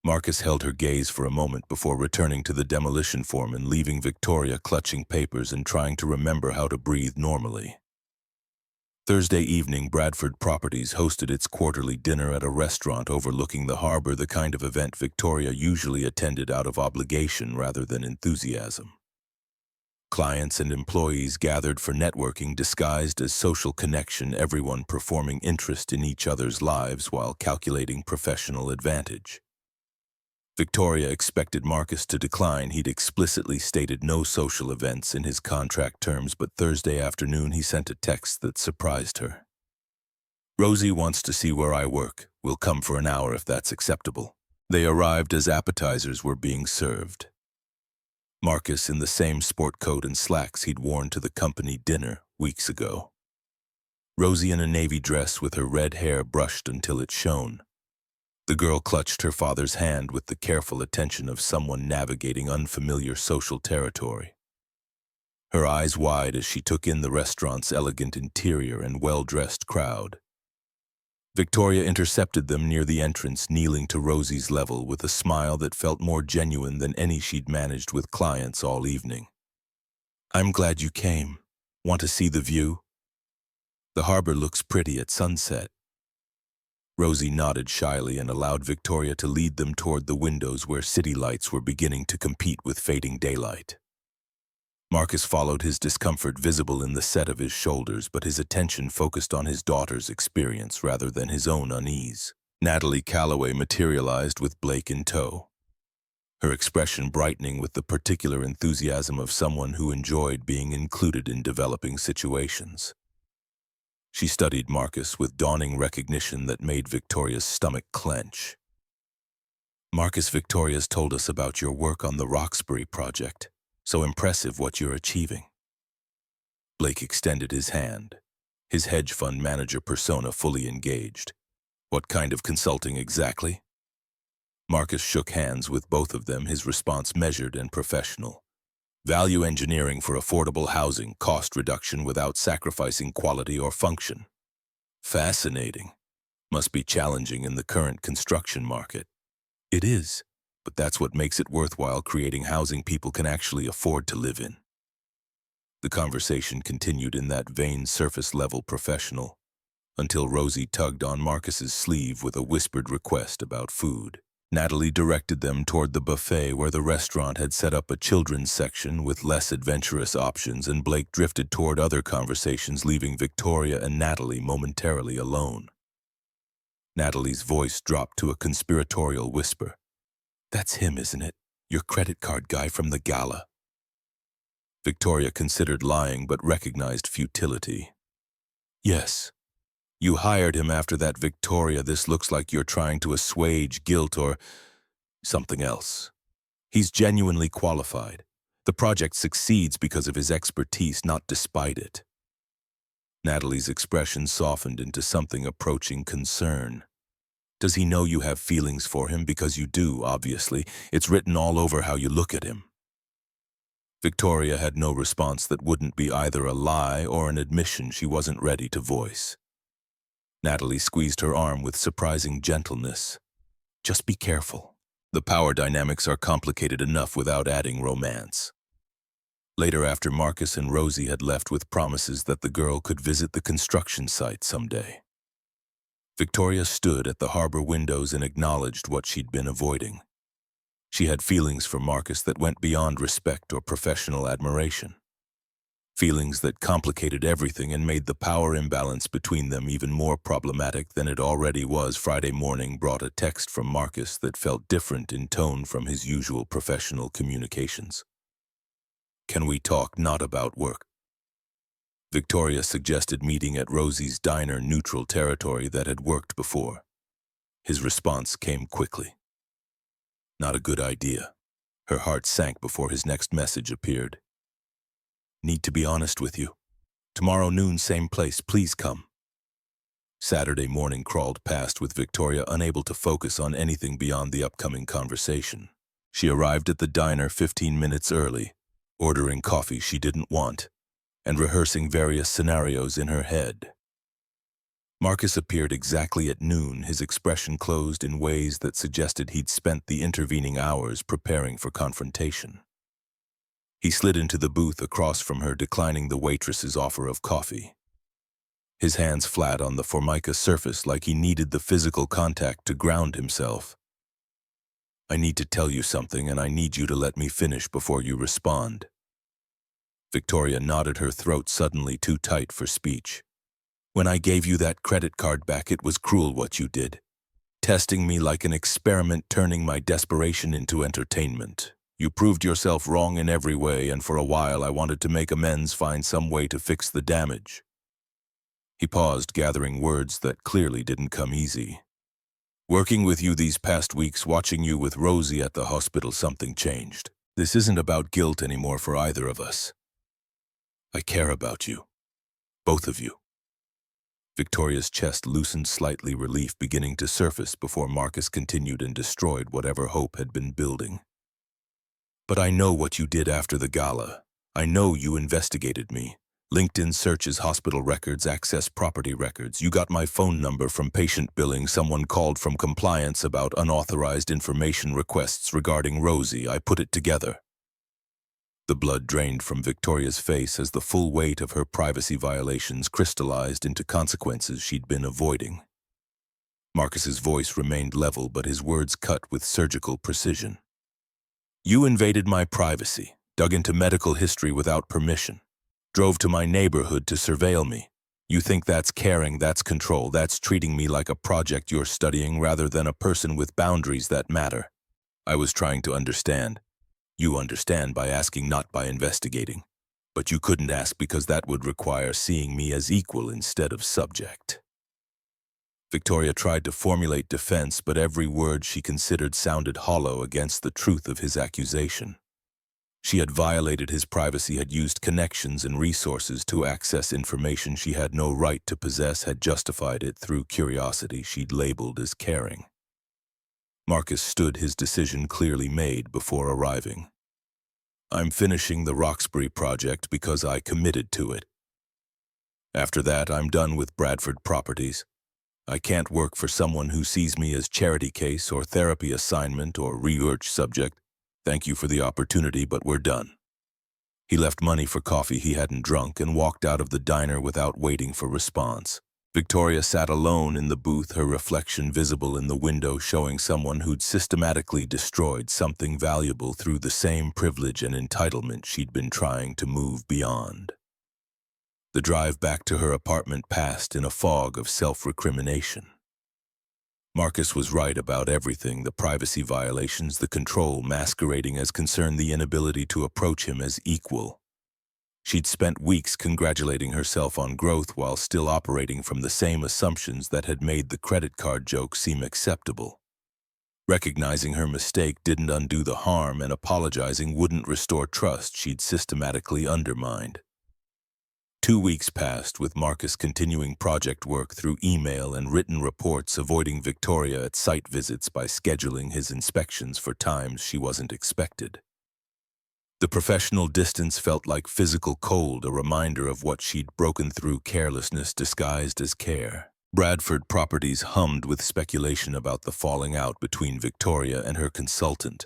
Marcus held her gaze for a moment before returning to the demolition foreman, leaving Victoria clutching papers and trying to remember how to breathe normally. Thursday evening, Bradford Properties hosted its quarterly dinner at a restaurant overlooking the harbor, the kind of event Victoria usually attended out of obligation rather than enthusiasm. Clients and employees gathered for networking disguised as social connection, everyone performing interest in each other's lives while calculating professional advantage. Victoria expected Marcus to decline. He'd explicitly stated no social events in his contract terms, but Thursday afternoon he sent a text that surprised her. "Rosie wants to see where I work. We'll come for an hour if that's acceptable." They arrived as appetizers were being served. Marcus in the same sport coat and slacks he'd worn to the company dinner weeks ago. Rosie in a navy dress with her red hair brushed until it shone. The girl clutched her father's hand with the careful attention of someone navigating unfamiliar social territory. Her eyes wide as she took in the restaurant's elegant interior and well-dressed crowd. Victoria intercepted them near the entrance, kneeling to Rosie's level with a smile that felt more genuine than any she'd managed with clients all evening. "I'm glad you came. Want to see the view? The harbor looks pretty at sunset." Rosie nodded shyly and allowed Victoria to lead them toward the windows where city lights were beginning to compete with fading daylight. Marcus followed, his discomfort visible in the set of his shoulders, but his attention focused on his daughter's experience rather than his own unease. Natalie Calloway materialized with Blake in tow, her expression brightening with the particular enthusiasm of someone who enjoyed being included in developing situations. She studied Marcus with dawning recognition that made Victoria's stomach clench. "Marcus, Victoria's told us about your work on the Roxbury project. So impressive what you're achieving." Blake extended his hand, his hedge fund manager persona fully engaged. "What kind of consulting exactly?" Marcus shook hands with both of them, his response measured and professional. "Value engineering for affordable housing, cost reduction without sacrificing quality or function." "Fascinating. Must be challenging in the current construction market." "It is. But that's what makes it worthwhile, creating housing people can actually afford to live in." The conversation continued in that vain surface-level professional, until Rosie tugged on Marcus's sleeve with a whispered request about food. Natalie directed them toward the buffet where the restaurant had set up a children's section with less adventurous options, and Blake drifted toward other conversations, leaving Victoria and Natalie momentarily alone. Natalie's voice dropped to a conspiratorial whisper. "That's him, isn't it? Your credit card guy from the gala." Victoria considered lying but recognized futility. "Yes. You hired him after that, Victoria. This looks like you're trying to assuage guilt or something else. He's genuinely qualified. The project succeeds because of his expertise, not despite it." Natalie's expression softened into something approaching concern. "Does he know you have feelings for him? Because you do, obviously. It's written all over how you look at him." Victoria had no response that wouldn't be either a lie or an admission she wasn't ready to voice. Natalie squeezed her arm with surprising gentleness. "Just be careful. The power dynamics are complicated enough without adding romance." Later, after Marcus and Rosie had left with promises that the girl could visit the construction site someday, Victoria stood at the harbor windows and acknowledged what she'd been avoiding. She had feelings for Marcus that went beyond respect or professional admiration. Feelings that complicated everything and made the power imbalance between them even more problematic than it already was. Friday morning brought a text from Marcus that felt different in tone from his usual professional communications. "Can we talk not about work?" Victoria suggested meeting at Rosie's diner, neutral territory that had worked before. His response came quickly. "Not a good idea." Her heart sank before his next message appeared. "Need to be honest with you. Tomorrow noon, same place, please come." Saturday morning crawled past with Victoria unable to focus on anything beyond the upcoming conversation. She arrived at the diner 15 minutes early, ordering coffee she didn't want, and rehearsing various scenarios in her head. Marcus appeared exactly at noon, his expression closed in ways that suggested he'd spent the intervening hours preparing for confrontation. He slid into the booth across from her, declining the waitress's offer of coffee. His hands flat on the formica surface like he needed the physical contact to ground himself. "I need to tell you something, and I need you to let me finish before you respond." Victoria nodded, her throat suddenly too tight for speech. "When I gave you that credit card back, it was cruel what you did. Testing me like an experiment, turning my desperation into entertainment. You proved yourself wrong in every way, and for a while I wanted to make amends, find some way to fix the damage." He paused, gathering words that clearly didn't come easy. "Working with you these past weeks, watching you with Rosie at the hospital, something changed. This isn't about guilt anymore for either of us. I care about you. Both of you. Victoria's chest loosened slightly, relief beginning to surface before Marcus continued and destroyed whatever hope had been building. But I know what you did after the gala. I know you investigated me. LinkedIn searches hospital records, access property records. You got my phone number from patient billing. Someone called from compliance about unauthorized information requests regarding Rosie. I put it together. The blood drained from Victoria's face as the full weight of her privacy violations crystallized into consequences she'd been avoiding. Marcus's voice remained level, but his words cut with surgical precision. You invaded my privacy, dug into medical history without permission, drove to my neighborhood to surveil me. You think that's caring, that's control, that's treating me like a project you're studying rather than a person with boundaries that matter. I was trying to understand. You understand by asking, not by investigating. But you couldn't ask because that would require seeing me as equal instead of subject. Victoria tried to formulate defense, but every word she considered sounded hollow against the truth of his accusation. She had violated his privacy, had used connections and resources to access information she had no right to possess, had justified it through curiosity she'd labeled as caring. Marcus stood, his decision clearly made before arriving. I'm finishing the Roxbury project because I committed to it. After that, I'm done with Bradford Properties. I can't work for someone who sees me as charity case or therapy assignment or research subject. Thank you for the opportunity, but we're done. He left money for coffee he hadn't drunk and walked out of the diner without waiting for response. Victoria sat alone in the booth, her reflection visible in the window, showing someone who'd systematically destroyed something valuable through the same privilege and entitlement she'd been trying to move beyond. The drive back to her apartment passed in a fog of self-recrimination. Marcus was right about everything, the privacy violations, the control masquerading as concern, the inability to approach him as equal. She'd spent weeks congratulating herself on growth while still operating from the same assumptions that had made the credit card joke seem acceptable. Recognizing her mistake didn't undo the harm, and apologizing wouldn't restore trust she'd systematically undermined. 2 weeks passed, with Marcus continuing project work through email and written reports, avoiding Victoria at site visits by scheduling his inspections for times she wasn't expected. The professional distance felt like physical cold, a reminder of what she'd broken through, carelessness disguised as care. Bradford Properties hummed with speculation about the falling out between Victoria and her consultant,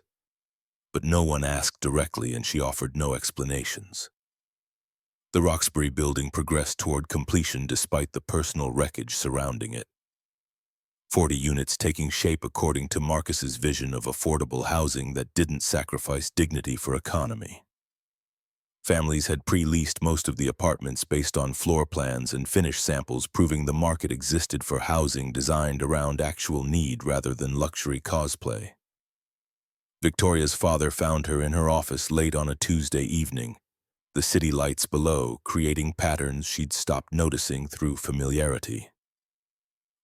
but no one asked directly and she offered no explanations. The Roxbury building progressed toward completion despite the personal wreckage surrounding it. 40 units taking shape according to Marcus's vision of affordable housing that didn't sacrifice dignity for economy. Families had pre-leased most of the apartments based on floor plans and finish samples, proving the market existed for housing designed around actual need rather than luxury cosplay. Victoria's father found her in her office late on a Tuesday evening, the city lights below creating patterns she'd stopped noticing through familiarity.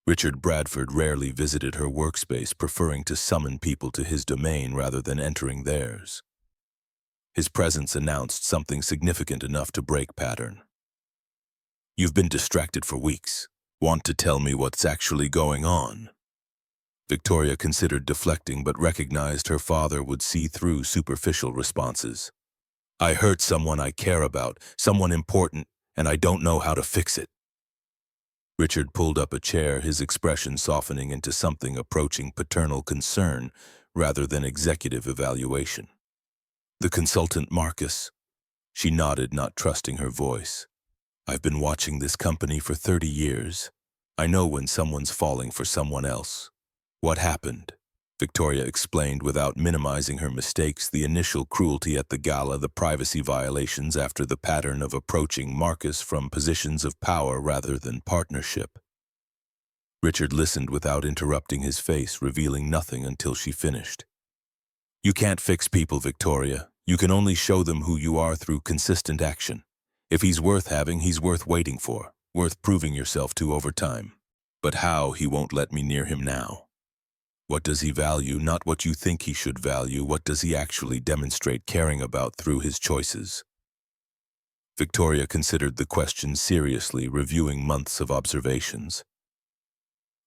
Richard Bradford rarely visited her workspace, preferring to summon people to his domain rather than entering theirs. His presence announced something significant enough to break pattern. You've been distracted for weeks. Want to tell me what's actually going on? Victoria considered deflecting, but recognized her father would see through superficial responses. I hurt someone I care about, someone important, and I don't know how to fix it. Richard pulled up a chair, his expression softening into something approaching paternal concern rather than executive evaluation. The consultant, Marcus. She nodded, not trusting her voice. I've been watching this company for 30 years. I know when someone's falling for someone else. What happened? Victoria explained without minimizing her mistakes, the initial cruelty at the gala, the privacy violations after the pattern of approaching Marcus from positions of power rather than partnership. Richard listened without interrupting, his face revealing nothing until she finished. You can't fix people, Victoria. You can only show them who you are through consistent action. If he's worth having, he's worth waiting for, worth proving yourself to over time. But how? He won't let me near him now. What does he value? Not what you think he should value. What does he actually demonstrate caring about through his choices? Victoria considered the question seriously, reviewing months of observations.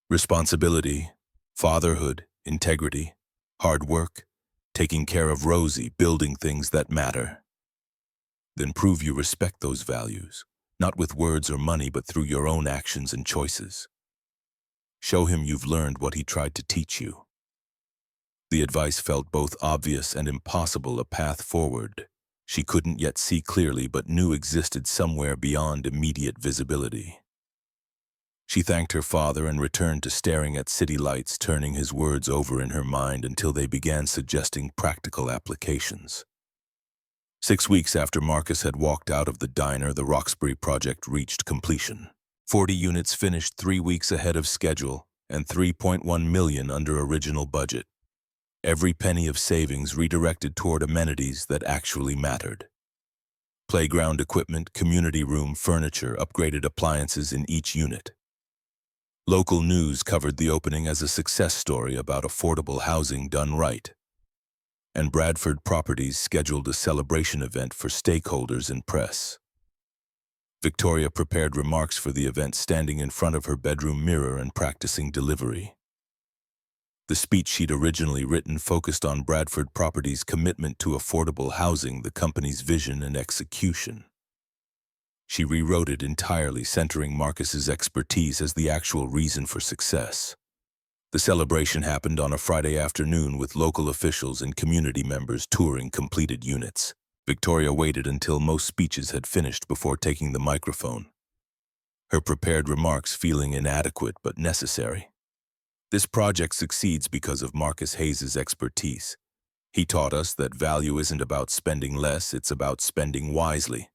Responsibility, fatherhood, integrity, hard work, taking care of Rosie, building things that matter. Then prove you respect those values, not with words or money, but through your own actions and choices. Show him you've learned what he tried to teach you. The advice felt both obvious and impossible, a path forward she couldn't yet see clearly but knew existed somewhere beyond immediate visibility. She thanked her father and returned to staring at city lights, turning his words over in her mind until they began suggesting practical applications. 6 weeks after Marcus had walked out of the diner, the Roxbury project reached completion. 40 units finished 3 weeks ahead of schedule and $3.1 million under original budget. Every penny of savings redirected toward amenities that actually mattered. Playground equipment, community room, furniture, upgraded appliances in each unit. Local news covered the opening as a success story about affordable housing done right. And Bradford Properties scheduled a celebration event for stakeholders and press. Victoria prepared remarks for the event, standing in front of her bedroom mirror and practicing delivery. The speech she'd originally written focused on Bradford Properties' commitment to affordable housing, the company's vision and execution. She rewrote it entirely, centering Marcus's expertise as the actual reason for success. The celebration happened on a Friday afternoon with local officials and community members touring completed units. Victoria waited until most speeches had finished before taking the microphone, her prepared remarks feeling inadequate but necessary. This project succeeds because of Marcus Hayes' expertise. He taught us that value isn't about spending less, it's about spending wisely.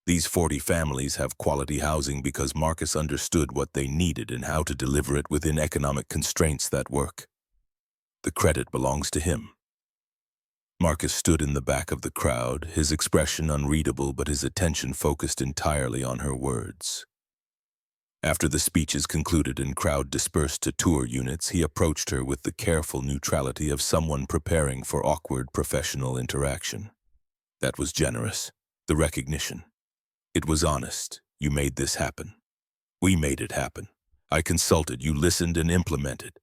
These 40 families have quality housing because Marcus understood what they needed and how to deliver it within economic constraints that work. The credit belongs to him. Marcus stood in the back of the crowd, his expression unreadable but his attention focused entirely on her words. After the speeches concluded and crowd dispersed to tour units, he approached her with the careful neutrality of someone preparing for awkward professional interaction. That was generous. The recognition. It was honest. You made this happen. We made it happen. I consulted, you listened and implemented.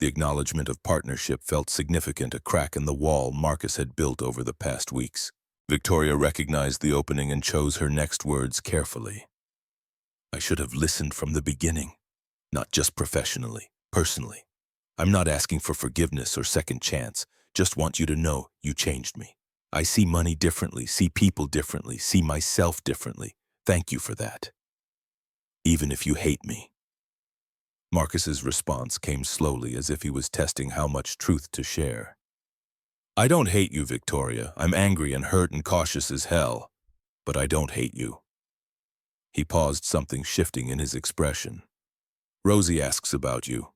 The acknowledgement of partnership felt significant, a crack in the wall Marcus had built over the past weeks. Victoria recognized the opening and chose her next words carefully. I should have listened from the beginning, not just professionally, personally. I'm not asking for forgiveness or second chance, just want you to know you changed me. I see money differently, see people differently, see myself differently. Thank you for that. Even if you hate me. Marcus's response came slowly, as if he was testing how much truth to share. I don't hate you, Victoria. I'm angry and hurt and cautious as hell, but I don't hate you. He paused, something shifting in his expression. Rosie asks about you.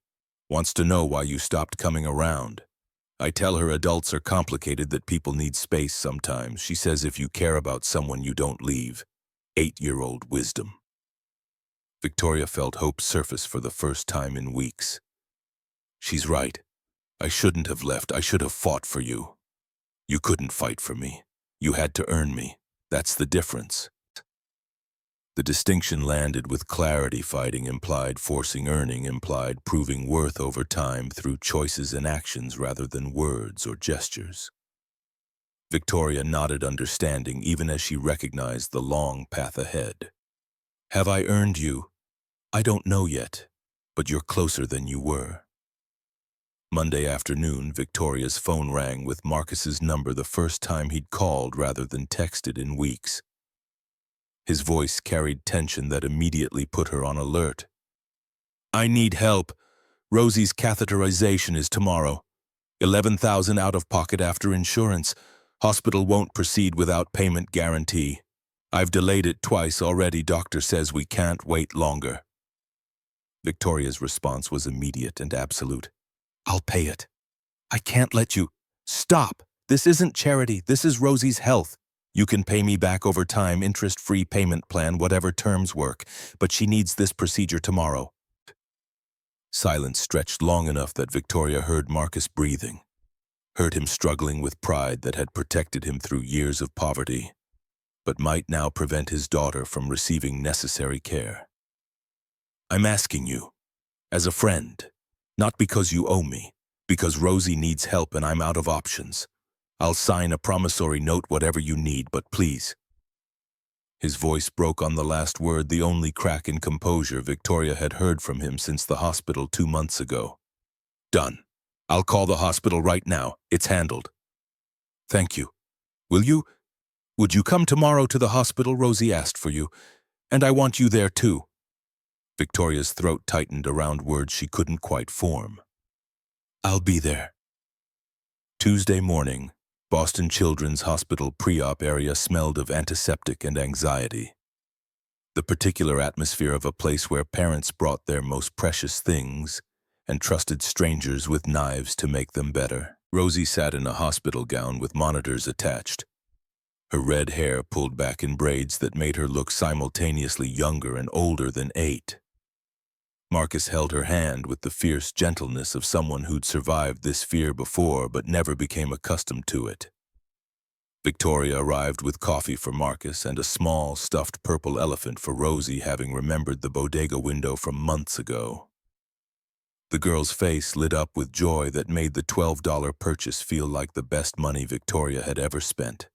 Wants to know why you stopped coming around. I tell her adults are complicated, that people need space sometimes. She says if you care about someone, you don't leave. 8-year-old wisdom. Victoria felt hope surface for the first time in weeks. She's right. I shouldn't have left. I should have fought for you. You couldn't fight for me. You had to earn me. That's the difference. The distinction landed with clarity. Fighting implied forcing, earning implied proving worth over time through choices and actions rather than words or gestures. Victoria nodded, understanding, even as she recognized the long path ahead. Have I earned you? I don't know yet, but you're closer than you were. Monday afternoon, Victoria's phone rang with Marcus's number, the first time he'd called rather than texted in weeks. His voice carried tension that immediately put her on alert. I need help. Rosie's catheterization is tomorrow. $11,000 out of pocket after insurance. Hospital won't proceed without payment guarantee. I've delayed it twice already. Doctor says we can't wait longer. Victoria's response was immediate and absolute. I'll pay it. I can't let you. Stop. This isn't charity. This is Rosie's health. You can pay me back over time, interest-free payment plan, whatever terms work, but she needs this procedure tomorrow. Silence stretched long enough that Victoria heard Marcus breathing, heard him struggling with pride that had protected him through years of poverty. but might now prevent his daughter from receiving necessary care. I'm asking you, as a friend, not because you owe me, because Rosie needs help and I'm out of options. I'll sign a promissory note whatever you need, but please. His voice broke on the last word, the only crack in composure Victoria had heard from him since the hospital 2 months ago. Done. I'll call the hospital right now. It's handled. Thank you. Would you come tomorrow to the hospital? Rosie asked for you, and I want you there too. Victoria's throat tightened around words she couldn't quite form. I'll be there. Tuesday morning, Boston Children's Hospital pre-op area smelled of antiseptic and anxiety. The particular atmosphere of a place where parents brought their most precious things and trusted strangers with knives to make them better. Rosie sat in a hospital gown with monitors attached, her red hair pulled back in braids that made her look simultaneously younger and older than 8. Marcus held her hand with the fierce gentleness of someone who'd survived this fear before but never became accustomed to it. Victoria arrived with coffee for Marcus and a small, stuffed purple elephant for Rosie, having remembered the bodega window from months ago. The girl's face lit up with joy that made the $12 purchase feel like the best money Victoria had ever spent.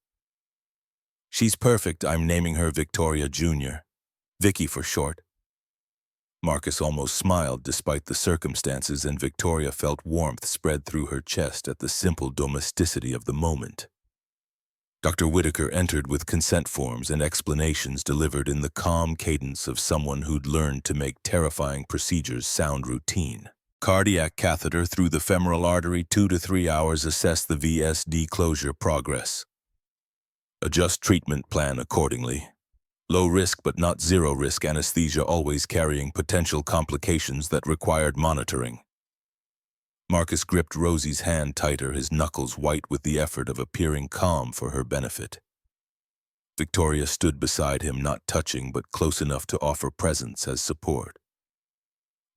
She's perfect. I'm naming her Victoria Jr., Vicky for short. Marcus almost smiled despite the circumstances, and Victoria felt warmth spread through her chest at the simple domesticity of the moment. Dr. Whitaker entered with consent forms and explanations delivered in the calm cadence of someone who'd learned to make terrifying procedures sound routine. Cardiac catheter through the femoral artery, 2 to 3 hours. Assess the VSD closure progress. Adjust treatment plan accordingly. Low risk but not zero risk anesthesia, always carrying potential complications that required monitoring. Marcus gripped Rosie's hand tighter, his knuckles white with the effort of appearing calm for her benefit. Victoria stood beside him, not touching but close enough to offer presence as support.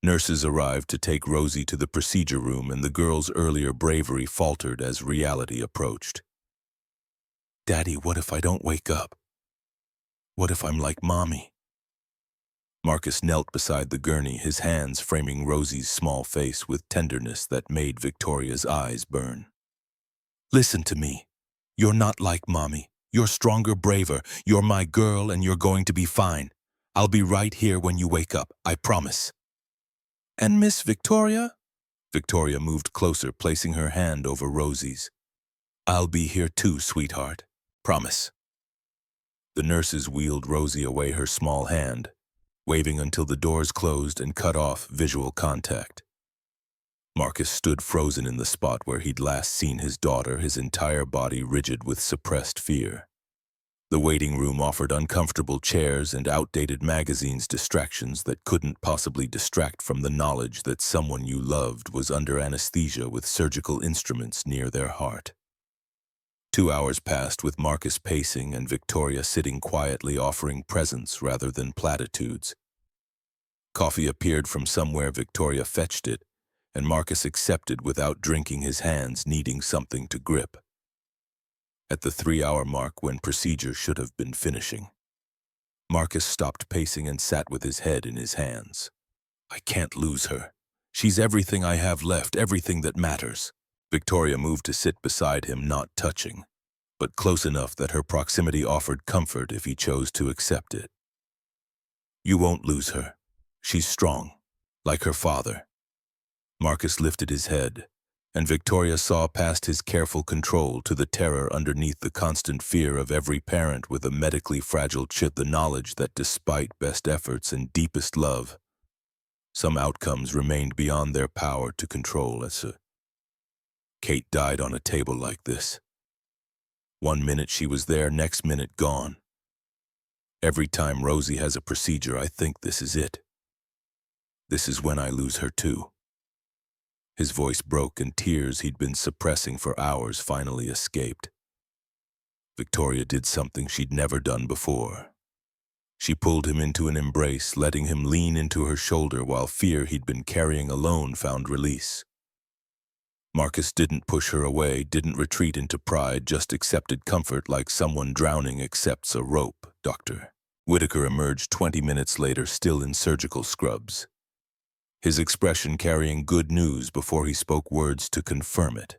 Nurses arrived to take Rosie to the procedure room, and the girl's earlier bravery faltered as reality approached. Daddy, what if I don't wake up? What if I'm like Mommy? Marcus knelt beside the gurney, his hands framing Rosie's small face with tenderness that made Victoria's eyes burn. Listen to me. You're not like Mommy. You're stronger, braver. You're my girl, and you're going to be fine. I'll be right here when you wake up, I promise. And Miss Victoria? Victoria moved closer, placing her hand over Rosie's. I'll be here too, sweetheart. Promise. The nurses wheeled Rosie away, her small hand, waving until the doors closed and cut off visual contact. Marcus stood frozen in the spot where he'd last seen his daughter, his entire body rigid with suppressed fear. The waiting room offered uncomfortable chairs and outdated magazines, distractions that couldn't possibly distract from the knowledge that someone you loved was under anesthesia with surgical instruments near their heart. 2 hours passed with Marcus pacing and Victoria sitting quietly, offering presence rather than platitudes. Coffee appeared from somewhere. Victoria fetched it, and Marcus accepted without drinking, his hands needing something to grip. At the 3-hour mark, when procedure should have been finishing, Marcus stopped pacing and sat with his head in his hands. I can't lose her. She's everything I have left, everything that matters. Victoria moved to sit beside him, not touching, but close enough that her proximity offered comfort if he chose to accept it. You won't lose her. She's strong, like her father. Marcus lifted his head, and Victoria saw past his careful control to the terror underneath the constant fear of every parent with a medically fragile child, the knowledge that despite best efforts and deepest love, some outcomes remained beyond their power to control. Kate died on a table like this. 1 minute she was there, next minute gone. Every time Rosie has a procedure, I think this is it. This is when I lose her too. His voice broke, and tears he'd been suppressing for hours finally escaped. Victoria did something she'd never done before. She pulled him into an embrace, letting him lean into her shoulder while fear he'd been carrying alone found release. Marcus didn't push her away, didn't retreat into pride, just accepted comfort like someone drowning accepts a rope. Dr. Whitaker emerged 20 minutes later, still in surgical scrubs, his expression carrying good news before he spoke words to confirm it.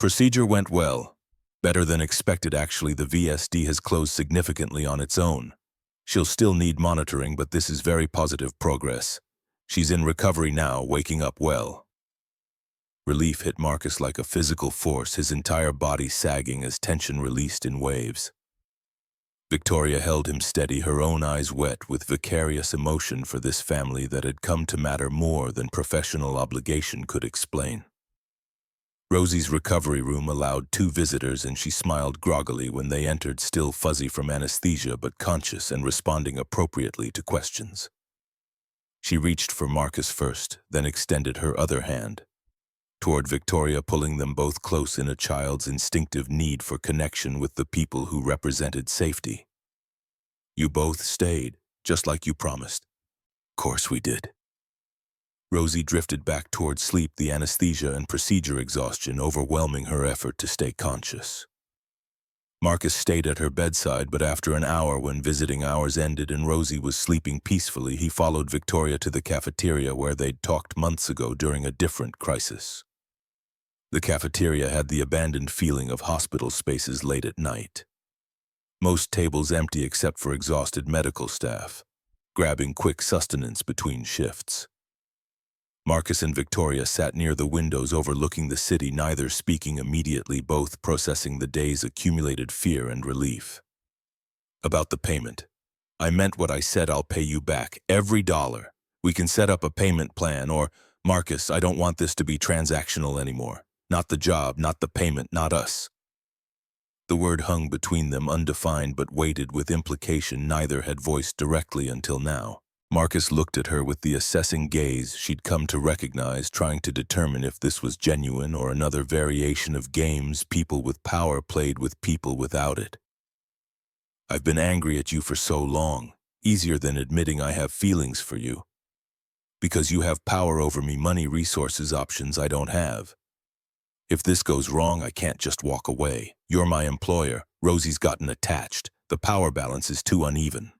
Procedure went well. Better than expected, actually. The VSD has closed significantly on its own. She'll still need monitoring, but this is very positive progress. She's in recovery now, waking up well. Relief hit Marcus like a physical force, his entire body sagging as tension released in waves. Victoria held him steady, her own eyes wet with vicarious emotion for this family that had come to matter more than professional obligation could explain. Rosie's recovery room allowed 2 visitors, and she smiled groggily when they entered, still fuzzy from anesthesia but conscious and responding appropriately to questions. She reached for Marcus first, then extended her other hand toward Victoria, pulling them both close in a child's instinctive need for connection with the people who represented safety. "You both stayed, just like you promised." "Course we did." Rosie drifted back toward sleep, the anesthesia and procedure exhaustion overwhelming her effort to stay conscious. Marcus stayed at her bedside, but after an hour, when visiting hours ended and Rosie was sleeping peacefully, he followed Victoria to the cafeteria where they'd talked months ago during a different crisis. The cafeteria had the abandoned feeling of hospital spaces late at night. Most tables empty except for exhausted medical staff, grabbing quick sustenance between shifts. Marcus and Victoria sat near the windows overlooking the city, neither speaking immediately, both processing the day's accumulated fear and relief. "About the payment. I meant what I said. I'll pay you back, every dollar. We can set up a payment plan, or, Marcus, I don't want this to be transactional anymore. Not the job, not the payment, not us." The word hung between them, undefined but weighted with implication neither had voiced directly until now. Marcus looked at her with the assessing gaze she'd come to recognize, trying to determine if this was genuine or another variation of games people with power played with people without it. "I've been angry at you for so long, easier than admitting I have feelings for you. Because you have power over me, money, resources, options I don't have. If this goes wrong, I can't just walk away. You're my employer. Rosie's gotten attached. The power balance is too uneven."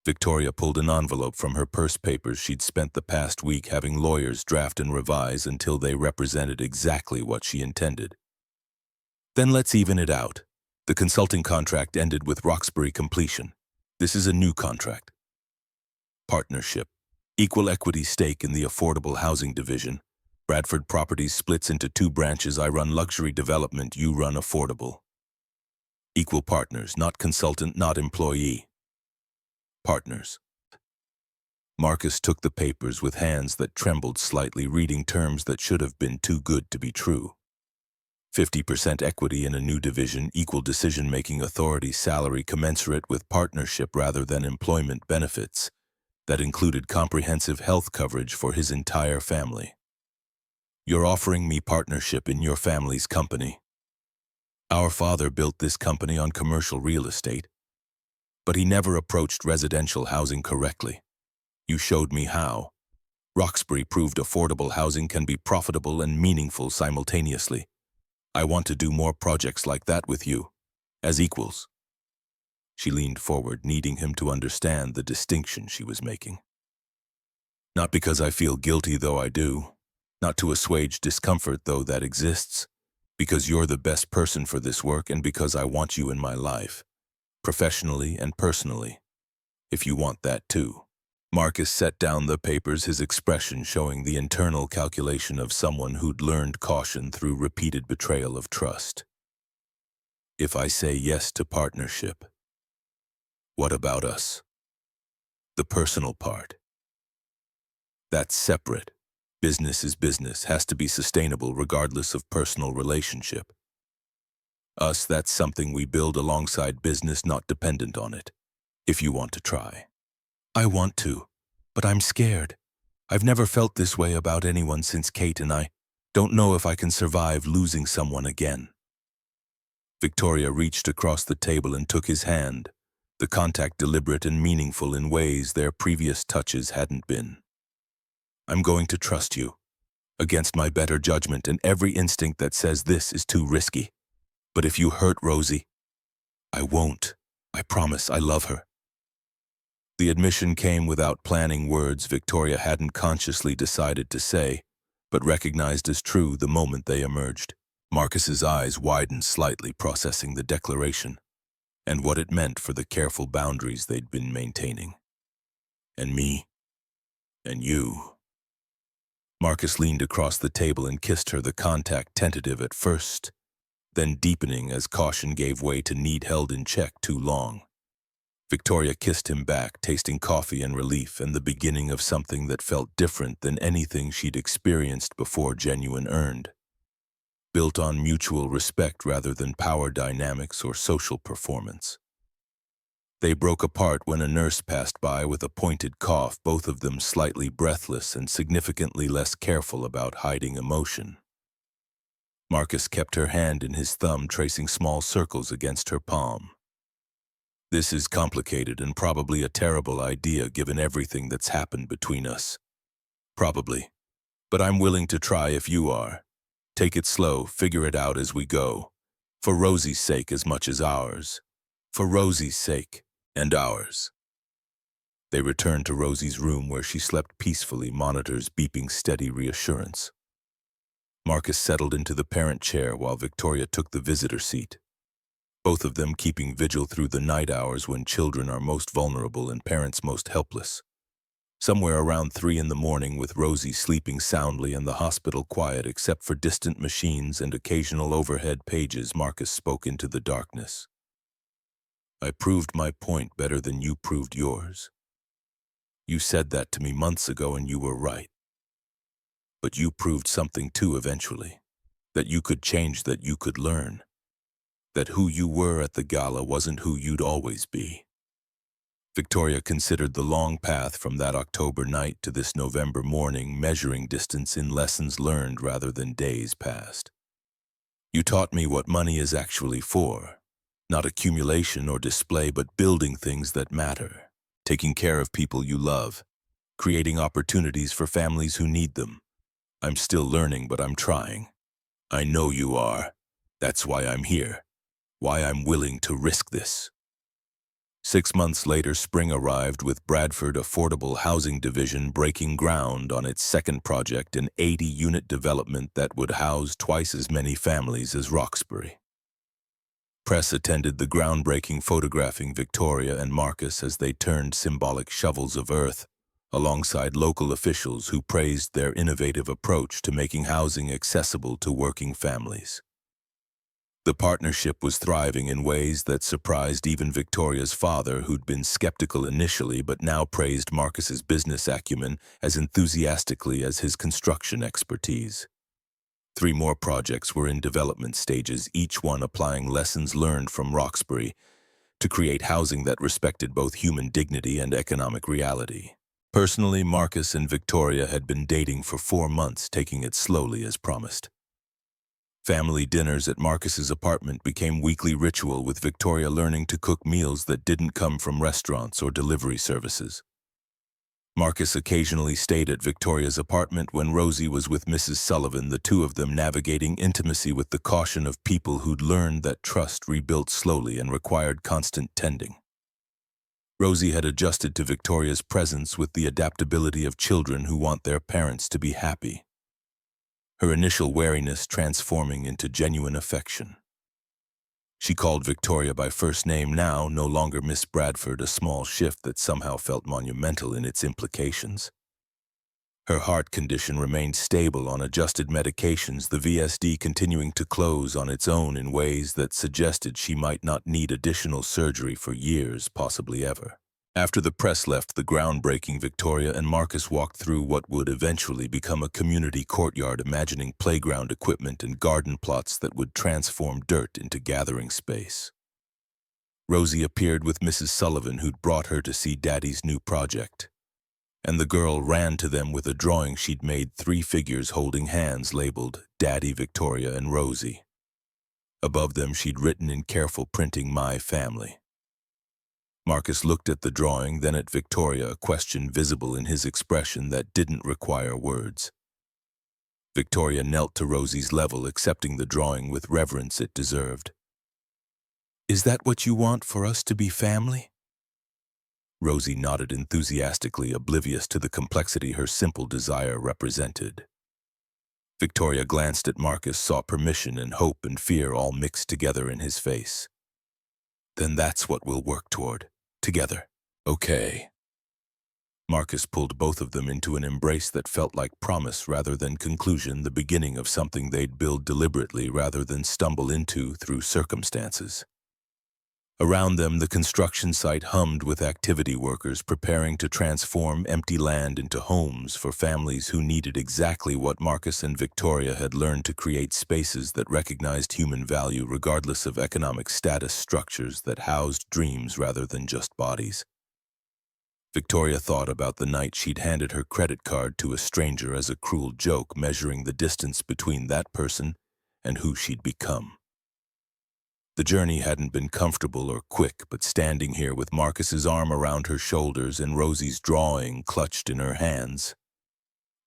Victoria pulled an envelope from her purse, papers she'd spent the past week having lawyers draft and revise until they represented exactly what she intended. "Then let's even it out. The consulting contract ended with Roxbury completion. This is a new contract. Partnership. Equal equity stake in the affordable housing division. Bradford Properties splits into 2 branches. I run luxury development, you run affordable. Equal partners, not consultant, not employee. Partners." Marcus took the papers with hands that trembled slightly, reading terms that should have been too good to be true. 50% equity in a new division, equal decision-making authority, salary commensurate with partnership rather than employment benefits. That included comprehensive health coverage for his entire family. "You're offering me partnership in your family's company. Our father built this company on commercial real estate, but he never approached residential housing correctly. You showed me how. Roxbury proved affordable housing can be profitable and meaningful simultaneously. I want to do more projects like that with you, as equals." She leaned forward, needing him to understand the distinction she was making. "Not because I feel guilty, though I do. Not to assuage discomfort, though that exists. Because you're the best person for this work, and because I want you in my life. Professionally and personally, if you want that too." Marcus set down the papers, his expression showing the internal calculation of someone who'd learned caution through repeated betrayal of trust. "If I say yes to partnership, what about us? The personal part. That's separate. Business is business, has to be sustainable regardless of personal relationship. Us, that's something we build alongside business, not dependent on it. If you want to try." "I want to, but I'm scared. I've never felt this way about anyone since Kate and I. Don't know if I can survive losing someone again." Victoria reached across the table and took his hand, the contact deliberate and meaningful in ways their previous touches hadn't been. "I'm going to trust you. against my better judgment and every instinct that says this is too risky. But if you hurt Rosie, I won't. I promise I love her. The admission came without planning words Victoria hadn't consciously decided to say, but recognized as true the moment they emerged. Marcus's eyes widened slightly, processing the declaration and what it meant for the careful boundaries they'd been maintaining. And me. And you. Marcus leaned across the table and kissed her, the contact tentative at first, then deepening as caution gave way to need held in check too long. Victoria kissed him back, tasting coffee and relief and the beginning of something that felt different than anything she'd experienced before. Genuine, earned, built on mutual respect rather than power dynamics or social performance. They broke apart when a nurse passed by with a pointed cough, both of them slightly breathless and significantly less careful about hiding emotion. Marcus kept her hand in his thumb, tracing small circles against her palm. This is complicated and probably a terrible idea given everything that's happened between us. Probably. But I'm willing to try if you are. Take it slow, figure it out as we go. For Rosie's sake as much as ours. For Rosie's sake and ours. They returned to Rosie's room where she slept peacefully, monitors beeping steady reassurance. Marcus settled into the parent chair while Victoria took the visitor seat, both of them keeping vigil through the night hours when children are most vulnerable and parents most helpless. Somewhere around 3 in the morning, with Rosie sleeping soundly and the hospital quiet except for distant machines and occasional overhead pages, Marcus spoke into the darkness. I proved my point better than you proved yours. You said that to me months ago and you were right. But you proved something too eventually. That you could change, that you could learn. That who you were at the gala wasn't who you'd always be. Victoria considered the long path from that October night to this November morning, measuring distance in lessons learned rather than days passed. You taught me what money is actually for. Not accumulation or display, but building things that matter. Taking care of people you love. Creating opportunities for families who need them. I'm still learning, but I'm trying. I know you are. That's why I'm here. Why I'm willing to risk this. 6 months later, spring arrived with Bradford Affordable Housing Division breaking ground on its second project, an 80-unit development that would house twice as many families as Roxbury. Press attended the groundbreaking, photographing Victoria and Marcus as they turned symbolic shovels of earth, alongside local officials who praised their innovative approach to making housing accessible to working families. The partnership was thriving in ways that surprised even Victoria's father, who'd been skeptical initially but now praised Marcus's business acumen as enthusiastically as his construction expertise. 3 more projects were in development stages, each one applying lessons learned from Roxbury to create housing that respected both human dignity and economic reality. Personally, Marcus and Victoria had been dating for 4 months, taking it slowly as promised. Family dinners at Marcus's apartment became weekly ritual, with Victoria learning to cook meals that didn't come from restaurants or delivery services. Marcus occasionally stayed at Victoria's apartment when Rosie was with Mrs. Sullivan, the two of them navigating intimacy with the caution of people who'd learned that trust rebuilt slowly and required constant tending. Rosie had adjusted to Victoria's presence with the adaptability of children who want their parents to be happy. Her initial wariness transforming into genuine affection. She called Victoria by first name now, no longer Miss Bradford, a small shift that somehow felt monumental in its implications. Her heart condition remained stable on adjusted medications, the VSD continuing to close on its own in ways that suggested she might not need additional surgery for years, possibly ever. After the press left the groundbreaking, Victoria and Marcus walked through what would eventually become a community courtyard, imagining playground equipment and garden plots that would transform dirt into gathering space. Rosie appeared with Mrs. Sullivan, who'd brought her to see Daddy's new project, and the girl ran to them with a drawing she'd made, 3 figures holding hands labeled Daddy, Victoria, and Rosie. Above them she'd written in careful printing, "My family." Marcus looked at the drawing, then at Victoria, a question visible in his expression that didn't require words. Victoria knelt to Rosie's level, accepting the drawing with reverence it deserved. "Is that what you want, for us to be family?" Rosie nodded enthusiastically, oblivious to the complexity her simple desire represented. Victoria glanced at Marcus, saw permission and hope and fear all mixed together in his face. "Then that's what we'll work toward, together." "Okay." Marcus pulled both of them into an embrace that felt like promise rather than conclusion, the beginning of something they'd build deliberately rather than stumble into through circumstances. Around them, the construction site hummed with activity workers preparing to transform empty land into homes for families who needed exactly what Marcus and Victoria had learned to create: spaces that recognized human value regardless of economic status, structures that housed dreams rather than just bodies. Victoria thought about the night she'd handed her credit card to a stranger as a cruel joke, measuring the distance between that person and who she'd become. The journey hadn't been comfortable or quick, but standing here with Marcus's arm around her shoulders and Rosie's drawing clutched in her hands,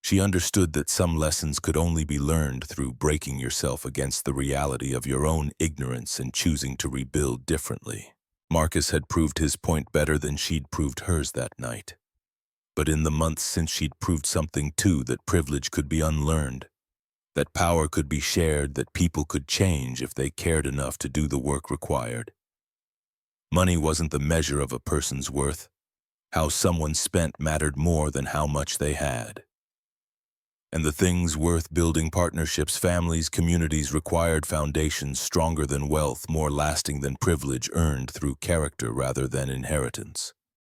she understood that some lessons could only be learned through breaking yourself against the reality of your own ignorance and choosing to rebuild differently. Marcus had proved his point better than she'd proved hers that night. But in the months since, she'd proved something too: that privilege could be unlearned, that power could be shared, that people could change if they cared enough to do the work required. Money wasn't the measure of a person's worth. How someone spent mattered more than how much they had. And the things worth building: partnerships, families, communities, required foundations stronger than wealth, more lasting than privilege, earned through character rather than inheritance.